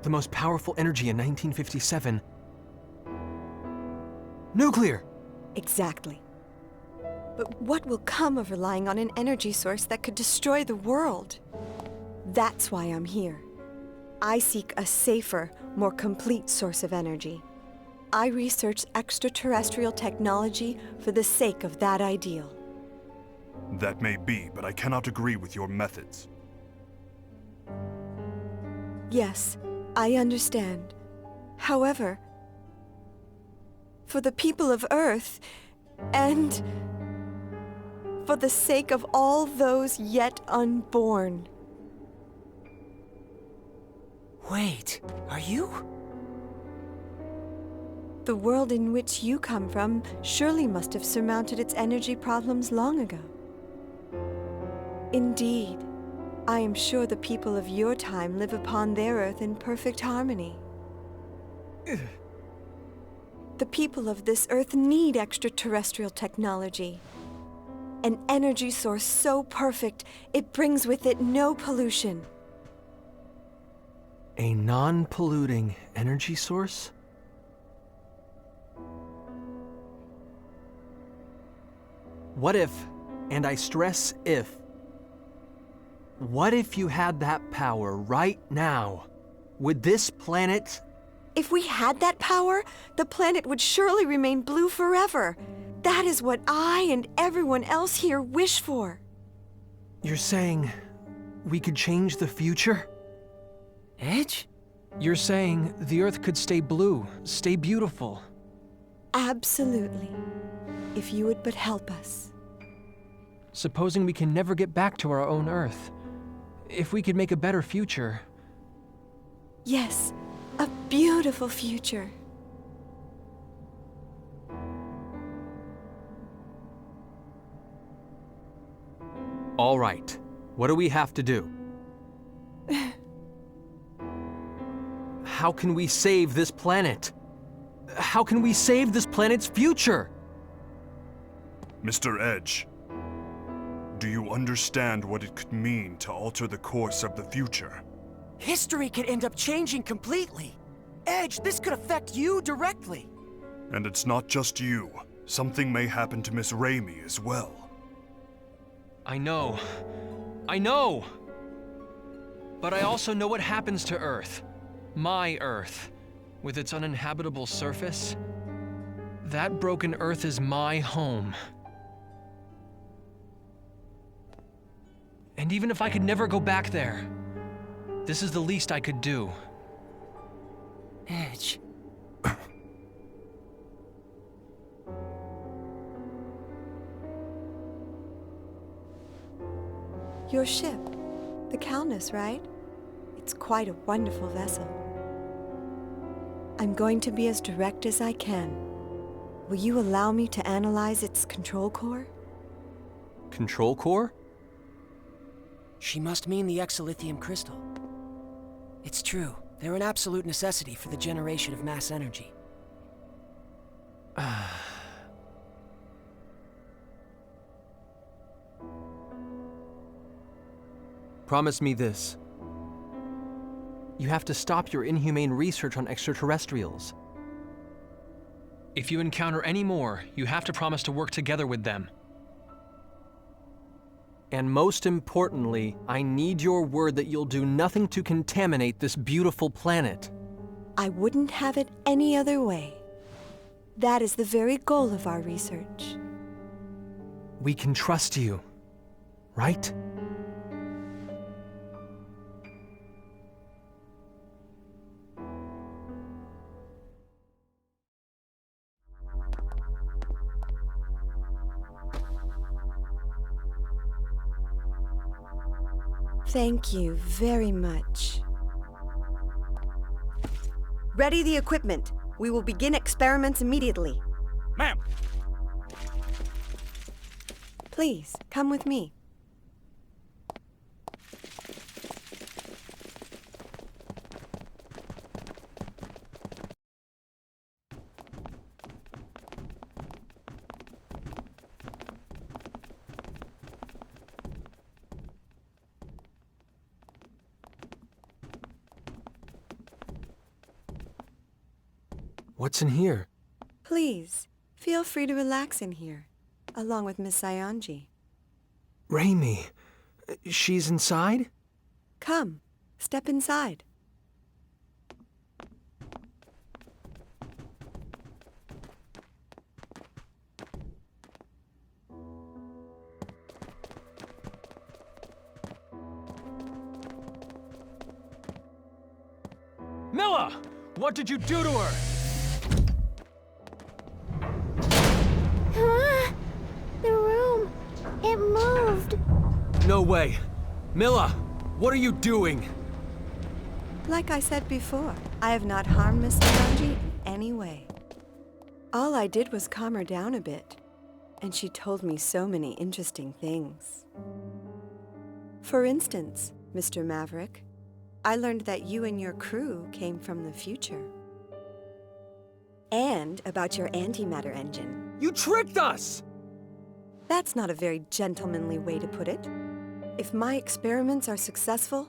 The most powerful energy in 1957. Nuclear! Exactly. But what will come of relying on an energy source that could destroy the world? That's why I'm here. I seek a safer, more complete source of energy. I research extraterrestrial technology for the sake of that ideal. That may be, but I cannot agree with your methods. Yes, I understand. However, for the people of Earth, and for the sake of all those yet unborn. Wait, are you? The world in which you come from surely must have surmounted its energy problems long ago. Indeed, I am sure the people of your time live upon their Earth in perfect harmony. The people of this Earth need extraterrestrial technology. An energy source so perfect, it brings with it no pollution. A non-polluting energy source? What if, and I stress if, what if you had that power right now? Would this planet... If we had that power, the planet would surely remain blue forever. That is what I and everyone else here wish for. You're saying we could change the future? Edge? You're saying the Earth could stay blue, stay beautiful. Absolutely. If you would but help us. Supposing we can never get back to our own Earth. If we could make a better future. Yes, a beautiful future. All right. What do we have to do? How can we save this planet? How can we save this planet's future? Mr. Edge, do you understand what it could mean to alter the course of the future? History could end up changing completely. Edge, this could affect you directly. And it's not just you. Something may happen to Miss Raimi as well. I know. I know! But I also know what happens to Earth. My Earth. With its uninhabitable surface. That broken Earth is my home. And even if I could never go back there, this is the least I could do. Edge. Your ship, the Calnus, right? It's quite a wonderful vessel. I'm going to be as direct as I can. Will you allow me to analyze its control core? Control core? She must mean the exolithium crystal. It's true. They're an absolute necessity for the generation of mass energy. Promise me this. You have to stop your inhumane research on extraterrestrials. If you encounter any more, you have to promise to work together with them. And most importantly, I need your word that you'll do nothing to contaminate this beautiful planet. I wouldn't have it any other way. That is the very goal of our research. We can trust you, right? Thank you very much. Ready the equipment. We will begin experiments immediately. Ma'am! Please, come with me. What's in here? Please, feel free to relax in here, along with Miss Saionji. Raimi, she's inside? Come, step inside. Milla! What did you do to her? The room, it moved. No way. Milla, what are you doing? Like I said before, I have not harmed Miss Saionji in any way. All I did was calm her down a bit, and she told me so many interesting things. For instance, Mr. Maverick, I learned that you and your crew came from the future. And about your antimatter engine. You tricked us! That's not a very gentlemanly way to put it. If my experiments are successful,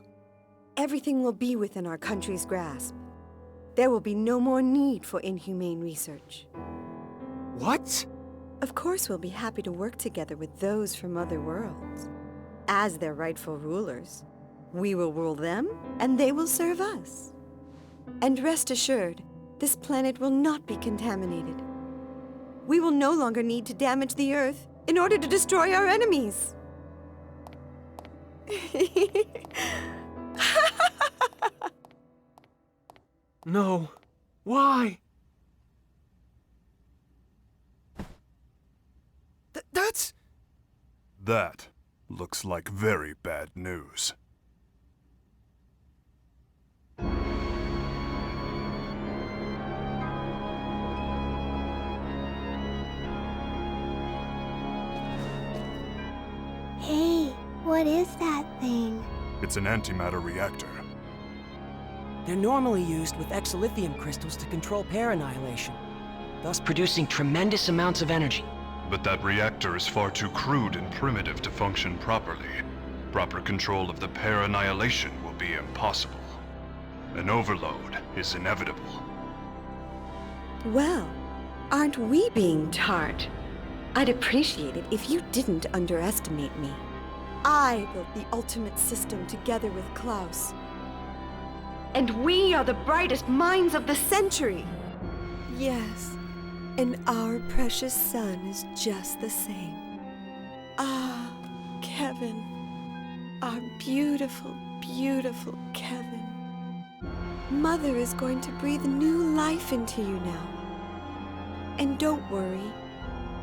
everything will be within our country's grasp. There will be no more need for inhumane research. What? Of course, we'll be happy to work together with those from other worlds. As their rightful rulers, we will rule them, and they will serve us. And rest assured, this planet will not be contaminated. We will no longer need to damage the Earth in order to destroy our enemies. No. Why? That's... That looks like very bad news. Hey, what is that thing? It's an antimatter reactor. They're normally used with exolithium crystals to control pair annihilation, thus producing tremendous amounts of energy. But that reactor is far too crude and primitive to function properly. Proper control of the pair annihilation will be impossible. An overload is inevitable. Well, aren't we being tart? I'd appreciate it if you didn't underestimate me. I built the ultimate system together with Klaus. And we are the brightest minds of the century! Yes, and our precious son is just the same. Ah, Kevin. Our beautiful, beautiful Kevin. Mother is going to breathe new life into you now. And don't worry,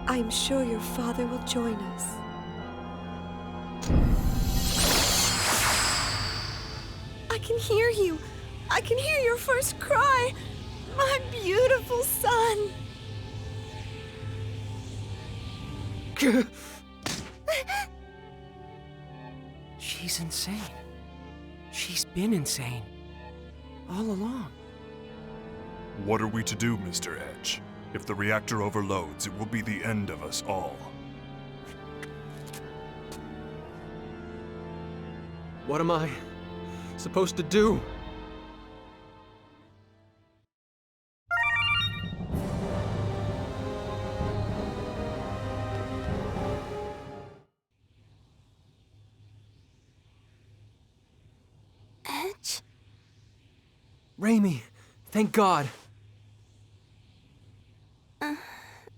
I'm sure your father will join us. I can hear you. I can hear your first cry. My beautiful son. She's insane. She's been insane. All along. What are we to do, Mr. Edge? If the reactor overloads, it will be the end of us all. What am I supposed to do? Edge? Raimi, thank God.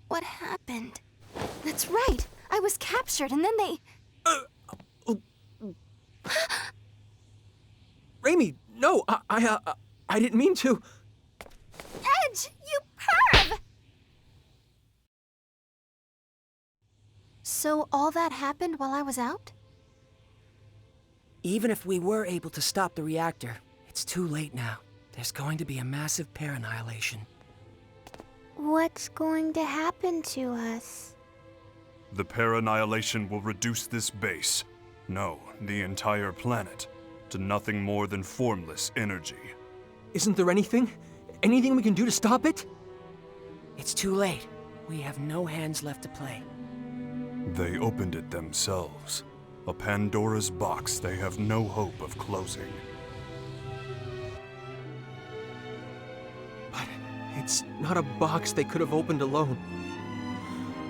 What happened? That's right. I was captured and then they... Raimi, no, I didn't mean to. Edge, you perv! So all that happened while I was out? Even if we were able to stop the reactor, it's too late now. There's going to be a massive pair annihilation. What's going to happen to us? The pair annihilation will reduce this base, no, the entire planet, to nothing more than formless energy. Isn't there anything we can do to stop it? It's too late. We have no hands left to play. They opened it themselves. A Pandora's box they have no hope of closing. But it's not a box they could have opened alone.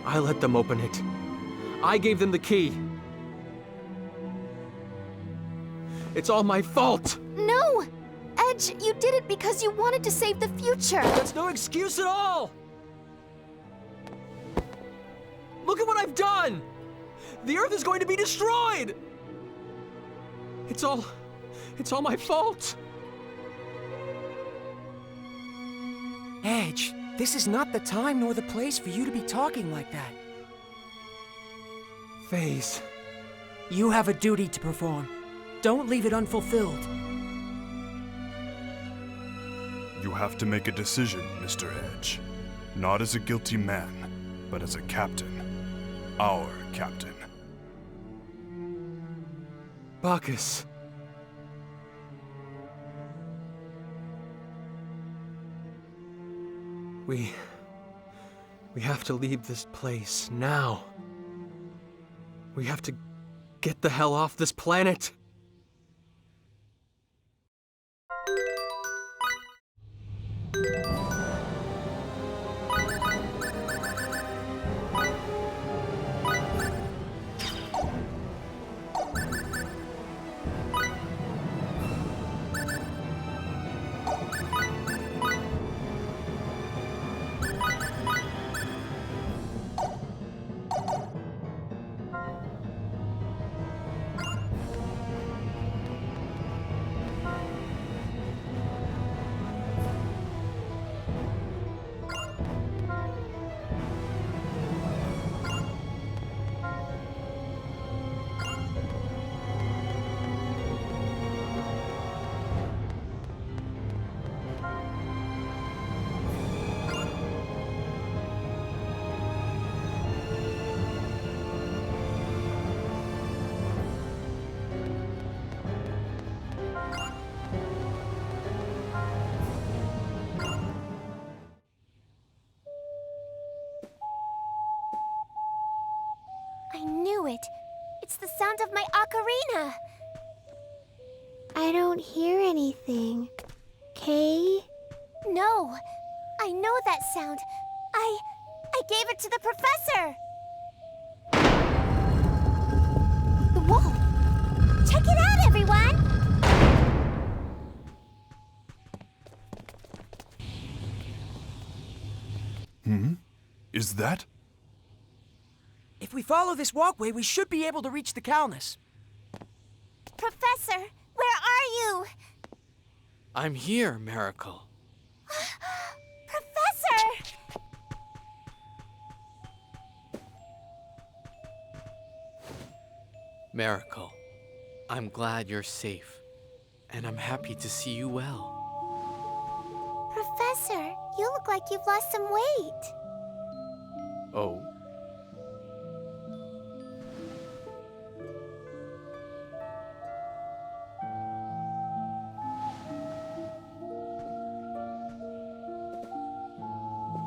I let them open it. I gave them the key. It's all my fault! No! Edge, you did it because you wanted to save the future! That's no excuse at all! Look at what I've done! The Earth is going to be destroyed! It's all my fault! Edge, this is not the time nor the place for you to be talking like that. Phase. You have a duty to perform. Don't leave it unfulfilled. You have to make a decision, Mr. Edge. Not as a guilty man, but as a captain. Our captain. Bacchus. We have to leave this place now. We have to get the hell off this planet. I knew it. It's the sound of my ocarina. I don't hear anything. Kay? No, I know that sound. I gave it to the professor. The wall. Check it out, everyone. Is that? If we follow this walkway, we should be able to reach the Calnus. Professor, where are you? I'm here, Miracle. Professor! Miracle, I'm glad you're safe, and I'm happy to see you well. Professor, you look like you've lost some weight. Oh?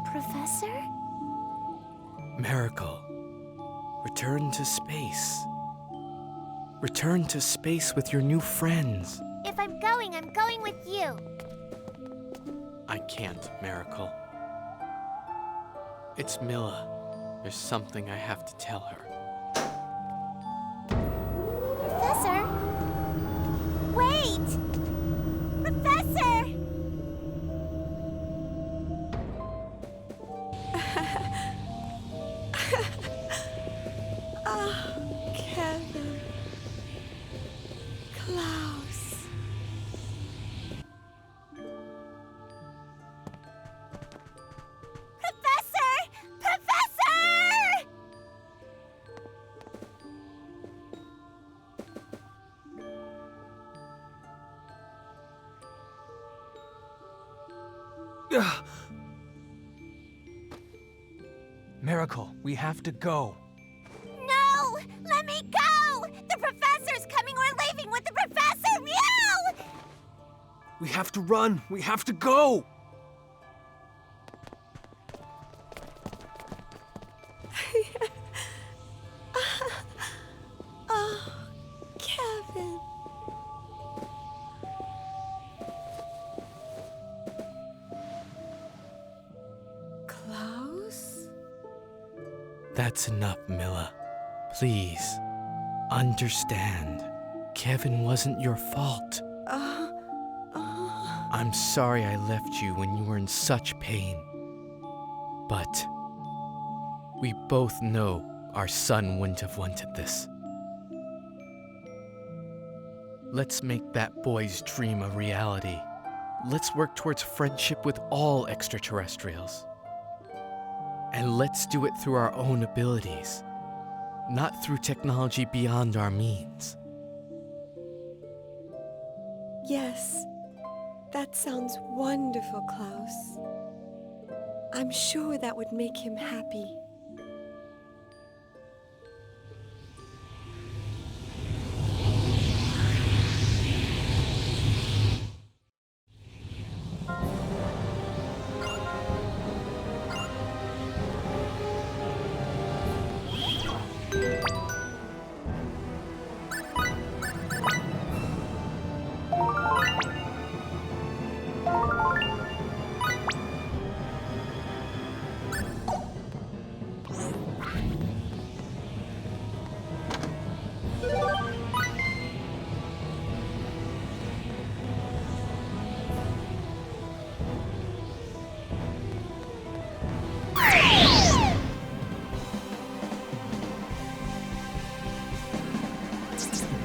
Professor? Professor? Miracle, return to space. Return to space with your new friends. If I'm going with you. I can't, Miracle. It's Milla. There's something I have to tell her. Professor? Wait! Professor! Oh, Kevin. Klaus. Professor! Professor! Miracle, we have to go. No! Let me go! The professor's coming! We're leaving with the professor! Meow! We have to run. We have to go. Oh, Kevin. Klaus? That's enough, Milla. Please, understand. Kevin wasn't your fault. I'm sorry I left you when you were in such pain. But we both know our son wouldn't have wanted this. Let's make that boy's dream a reality. Let's work towards friendship with all extraterrestrials. And let's do it through our own abilities, not through technology beyond our means. Yes, that sounds wonderful, Klaus. I'm sure that would make him happy.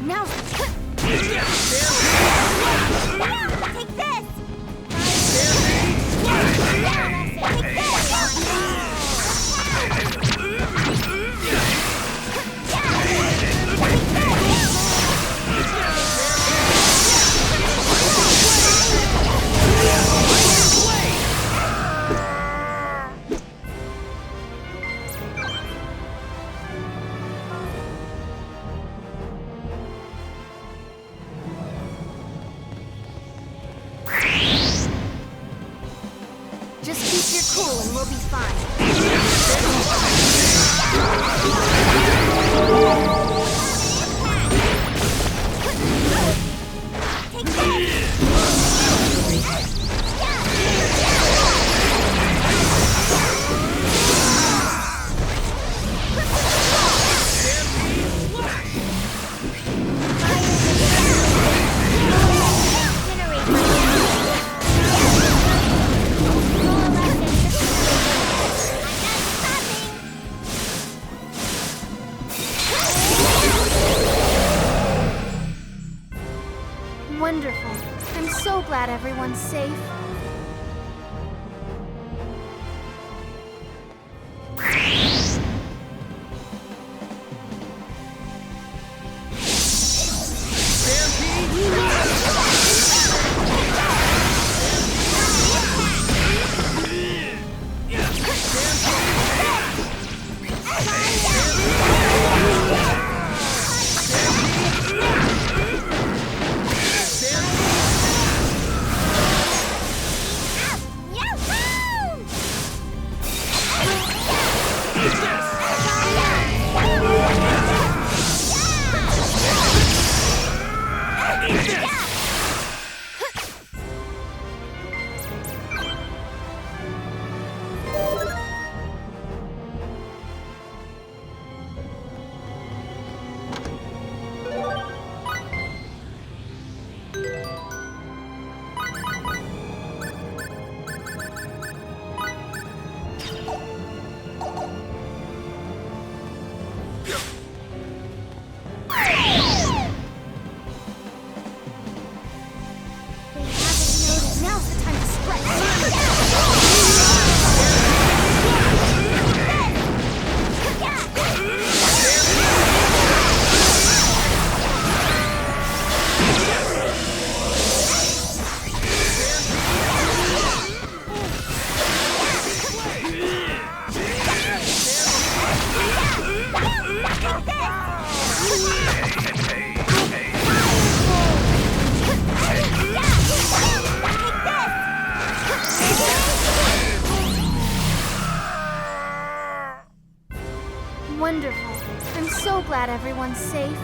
Now, take this! Just keep your cool and we'll be fine. Take Wonderful. I'm so glad everyone's safe. Wonderful. I'm so glad everyone's safe.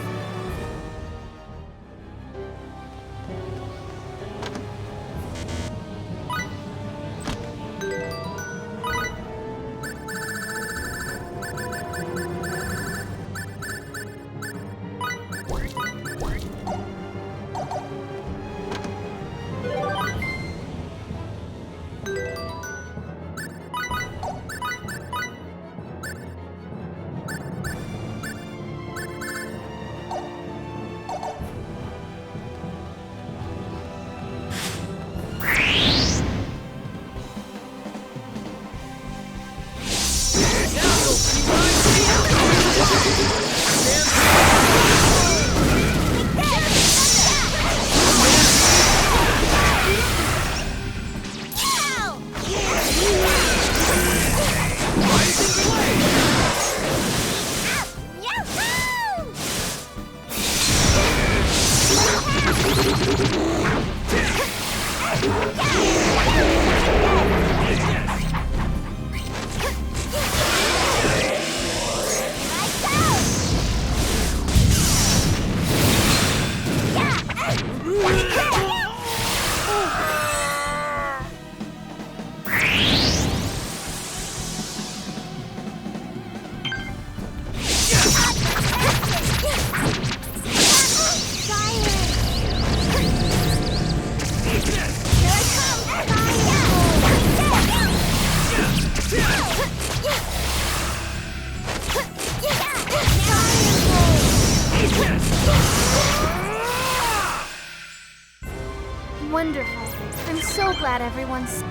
Wonderful. I'm so glad everyone's...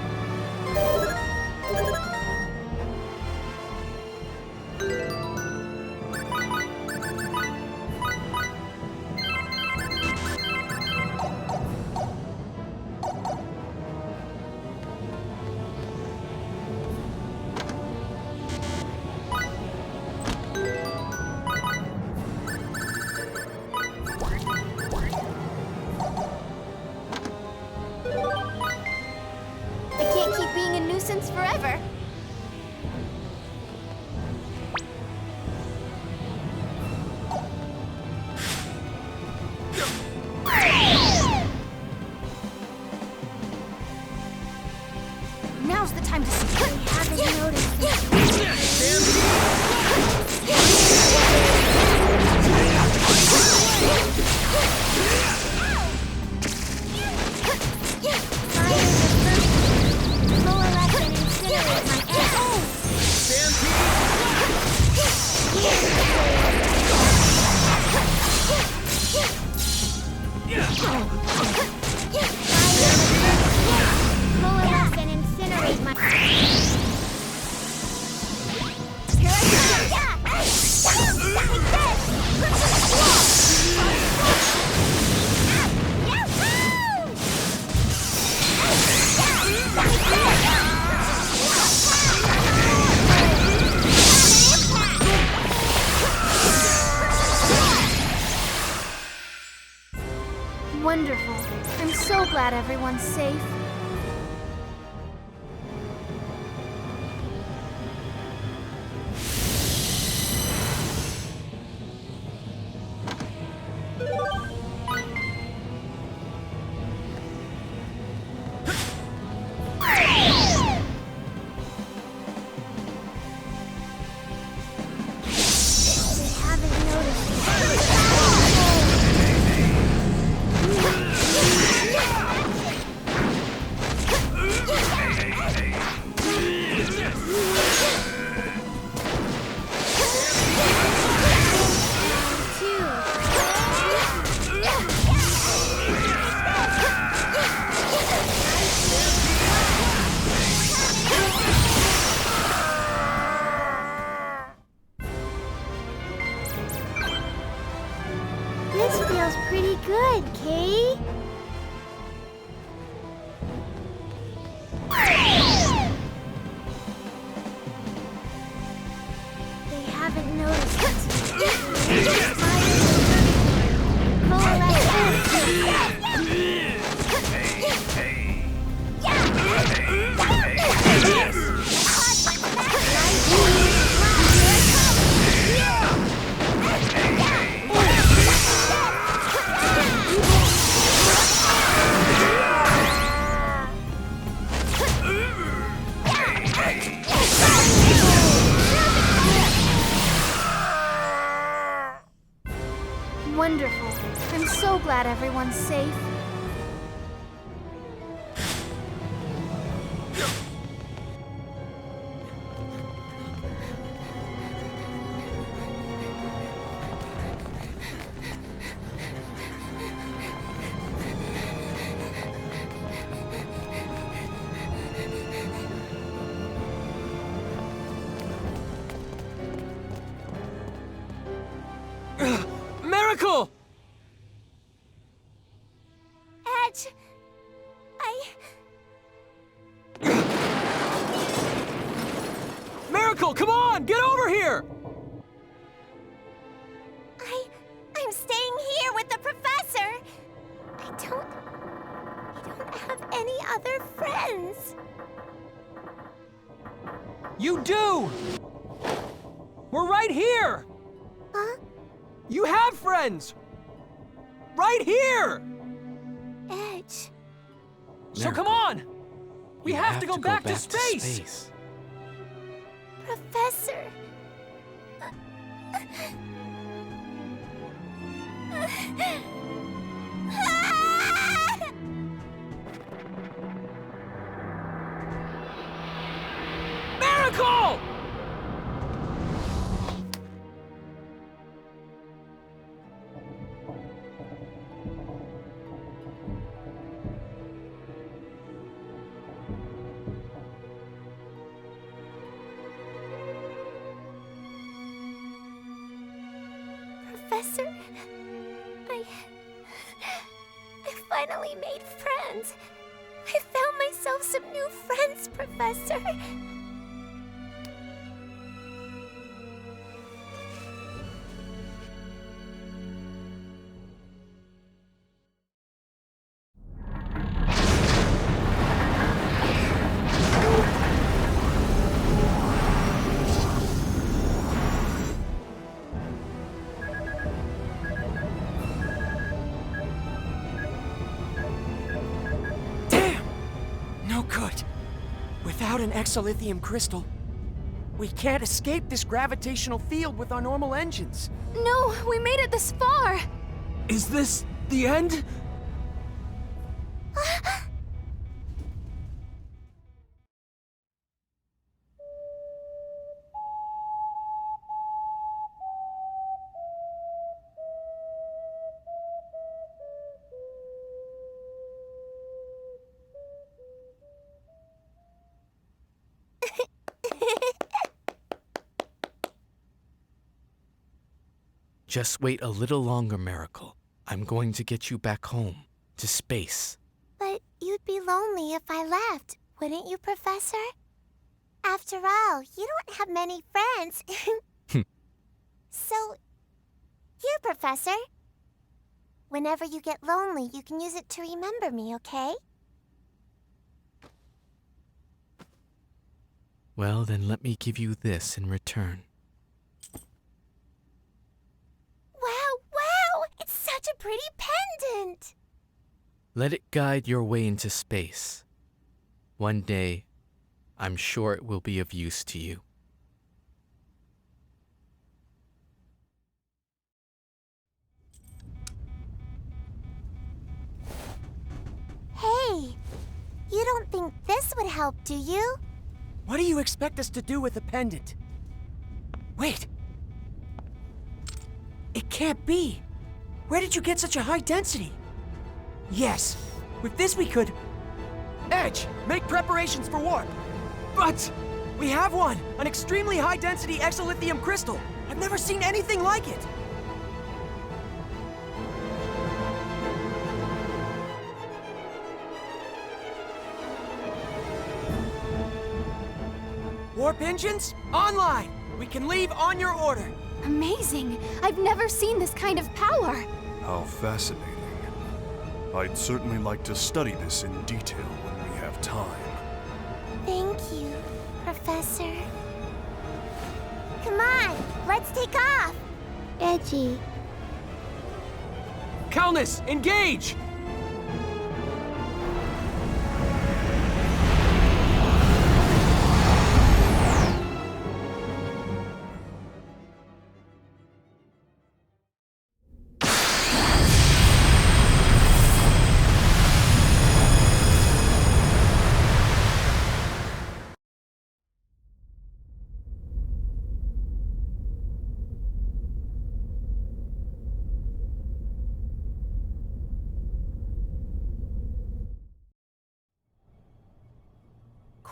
I can't keep being a nuisance forever. Now's the time to see. I haven't noticed. Wonderful. I'm so glad everyone's safe. This feels pretty good, Kay. They haven't noticed us. Wonderful. I'm so glad everyone's safe. Miracle! Edge, Miracle, come on! Get over here! I'm staying here with the professor. I don't have any other friends. You do! We're right here! Huh? You have friends! Right here! Edge. So come on! We have to go back to space! Professor. Miracle! Professor, I finally made friends. I found myself some new friends, Professor. No good. Without an exolithium crystal, we can't escape this gravitational field with our normal engines. No, we made it this far! Is this the end? Just wait a little longer, Miracle. I'm going to get you back home, to space. But you'd be lonely if I left, wouldn't you, Professor? After all, you don't have many friends. So, here, Professor. Whenever you get lonely, you can use it to remember me, okay? Well, then let me give you this in return. Wow! It's such a pretty pendant! Let it guide your way into space. One day, I'm sure it will be of use to you. Hey, you don't think this would help, do you? What do you expect us to do with a pendant? Wait! It can't be! Where did you get such a high density? Yes, with this we could... Edge, make preparations for warp! But... We have one! An extremely high-density exolithium crystal! I've never seen anything like it! Warp engines, online! We can leave on your order! Amazing! I've never seen this kind of power! How fascinating. I'd certainly like to study this in detail when we have time. Thank you, Professor. Come on, let's take off! Edgy. Calnus, engage!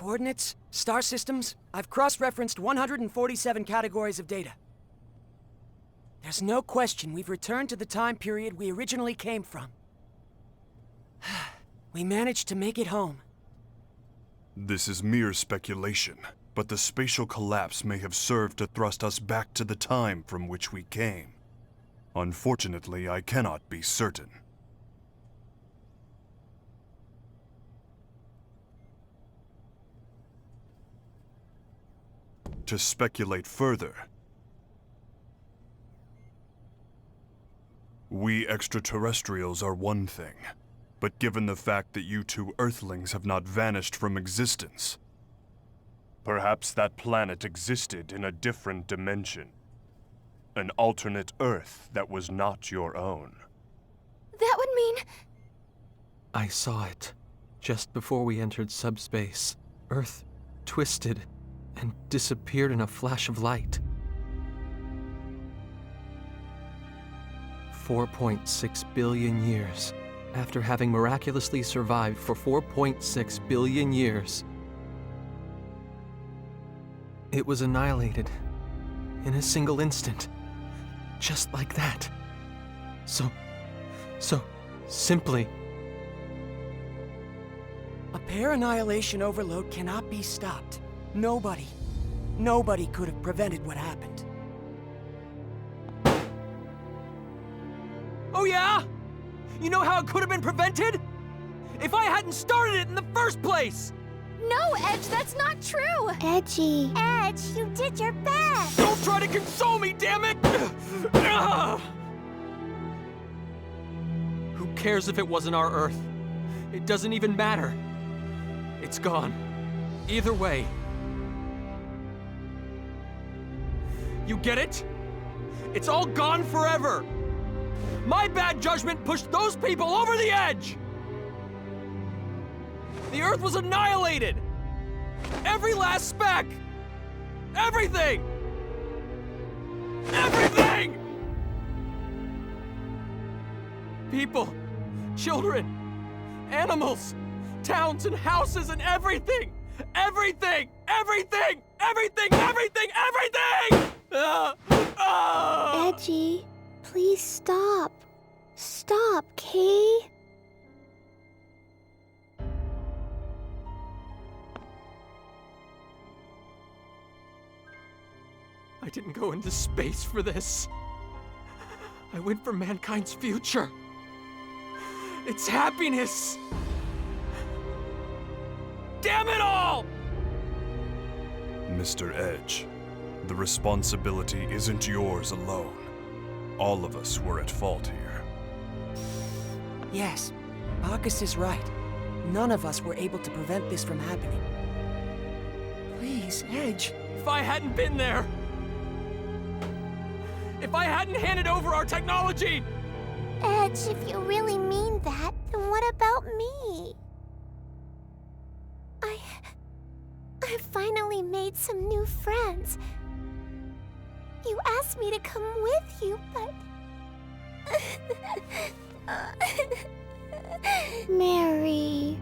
Coordinates, star systems, I've cross-referenced 147 categories of data. There's no question we've returned to the time period we originally came from. We managed to make it home. This is mere speculation, but the spatial collapse may have served to thrust us back to the time from which we came. Unfortunately, I cannot be certain. To speculate further, we extraterrestrials are one thing, but given the fact that you two Earthlings have not vanished from existence, perhaps that planet existed in a different dimension. An alternate Earth that was not your own. That would mean... I saw it just before we entered subspace. Earth twisted and disappeared in a flash of light. 4.6 billion years. After having miraculously survived for 4.6 billion years, it was annihilated in a single instant. Just like that. So simply. A pair annihilation overload cannot be stopped. Nobody could have prevented what happened. Oh yeah? You know how it could have been prevented? If I hadn't started it in the first place! No, Edge, that's not true! Edgy. Edge, you did your best! Don't try to console me, damn it! Who cares if it wasn't our Earth? It doesn't even matter. It's gone. Either way. You get it? It's all gone forever! My bad judgment pushed those people over the edge! The Earth was annihilated! Every last speck! Everything! Everything! People, children, animals, towns and houses and everything! Everything! Everything! Everything! Everything! Everything! Edgy, please stop. Stop, Kay. I didn't go into space for this. I went for mankind's future. It's happiness. Damn it all! Mr. Edge, the responsibility isn't yours alone. All of us were at fault here. Yes, Bacchus is right. None of us were able to prevent this from happening. Please, Edge. If I hadn't been there... If I hadn't handed over our technology... Edge, if you really mean that, then what about me? I finally made some new friends. You asked me to come with you, but... Mary.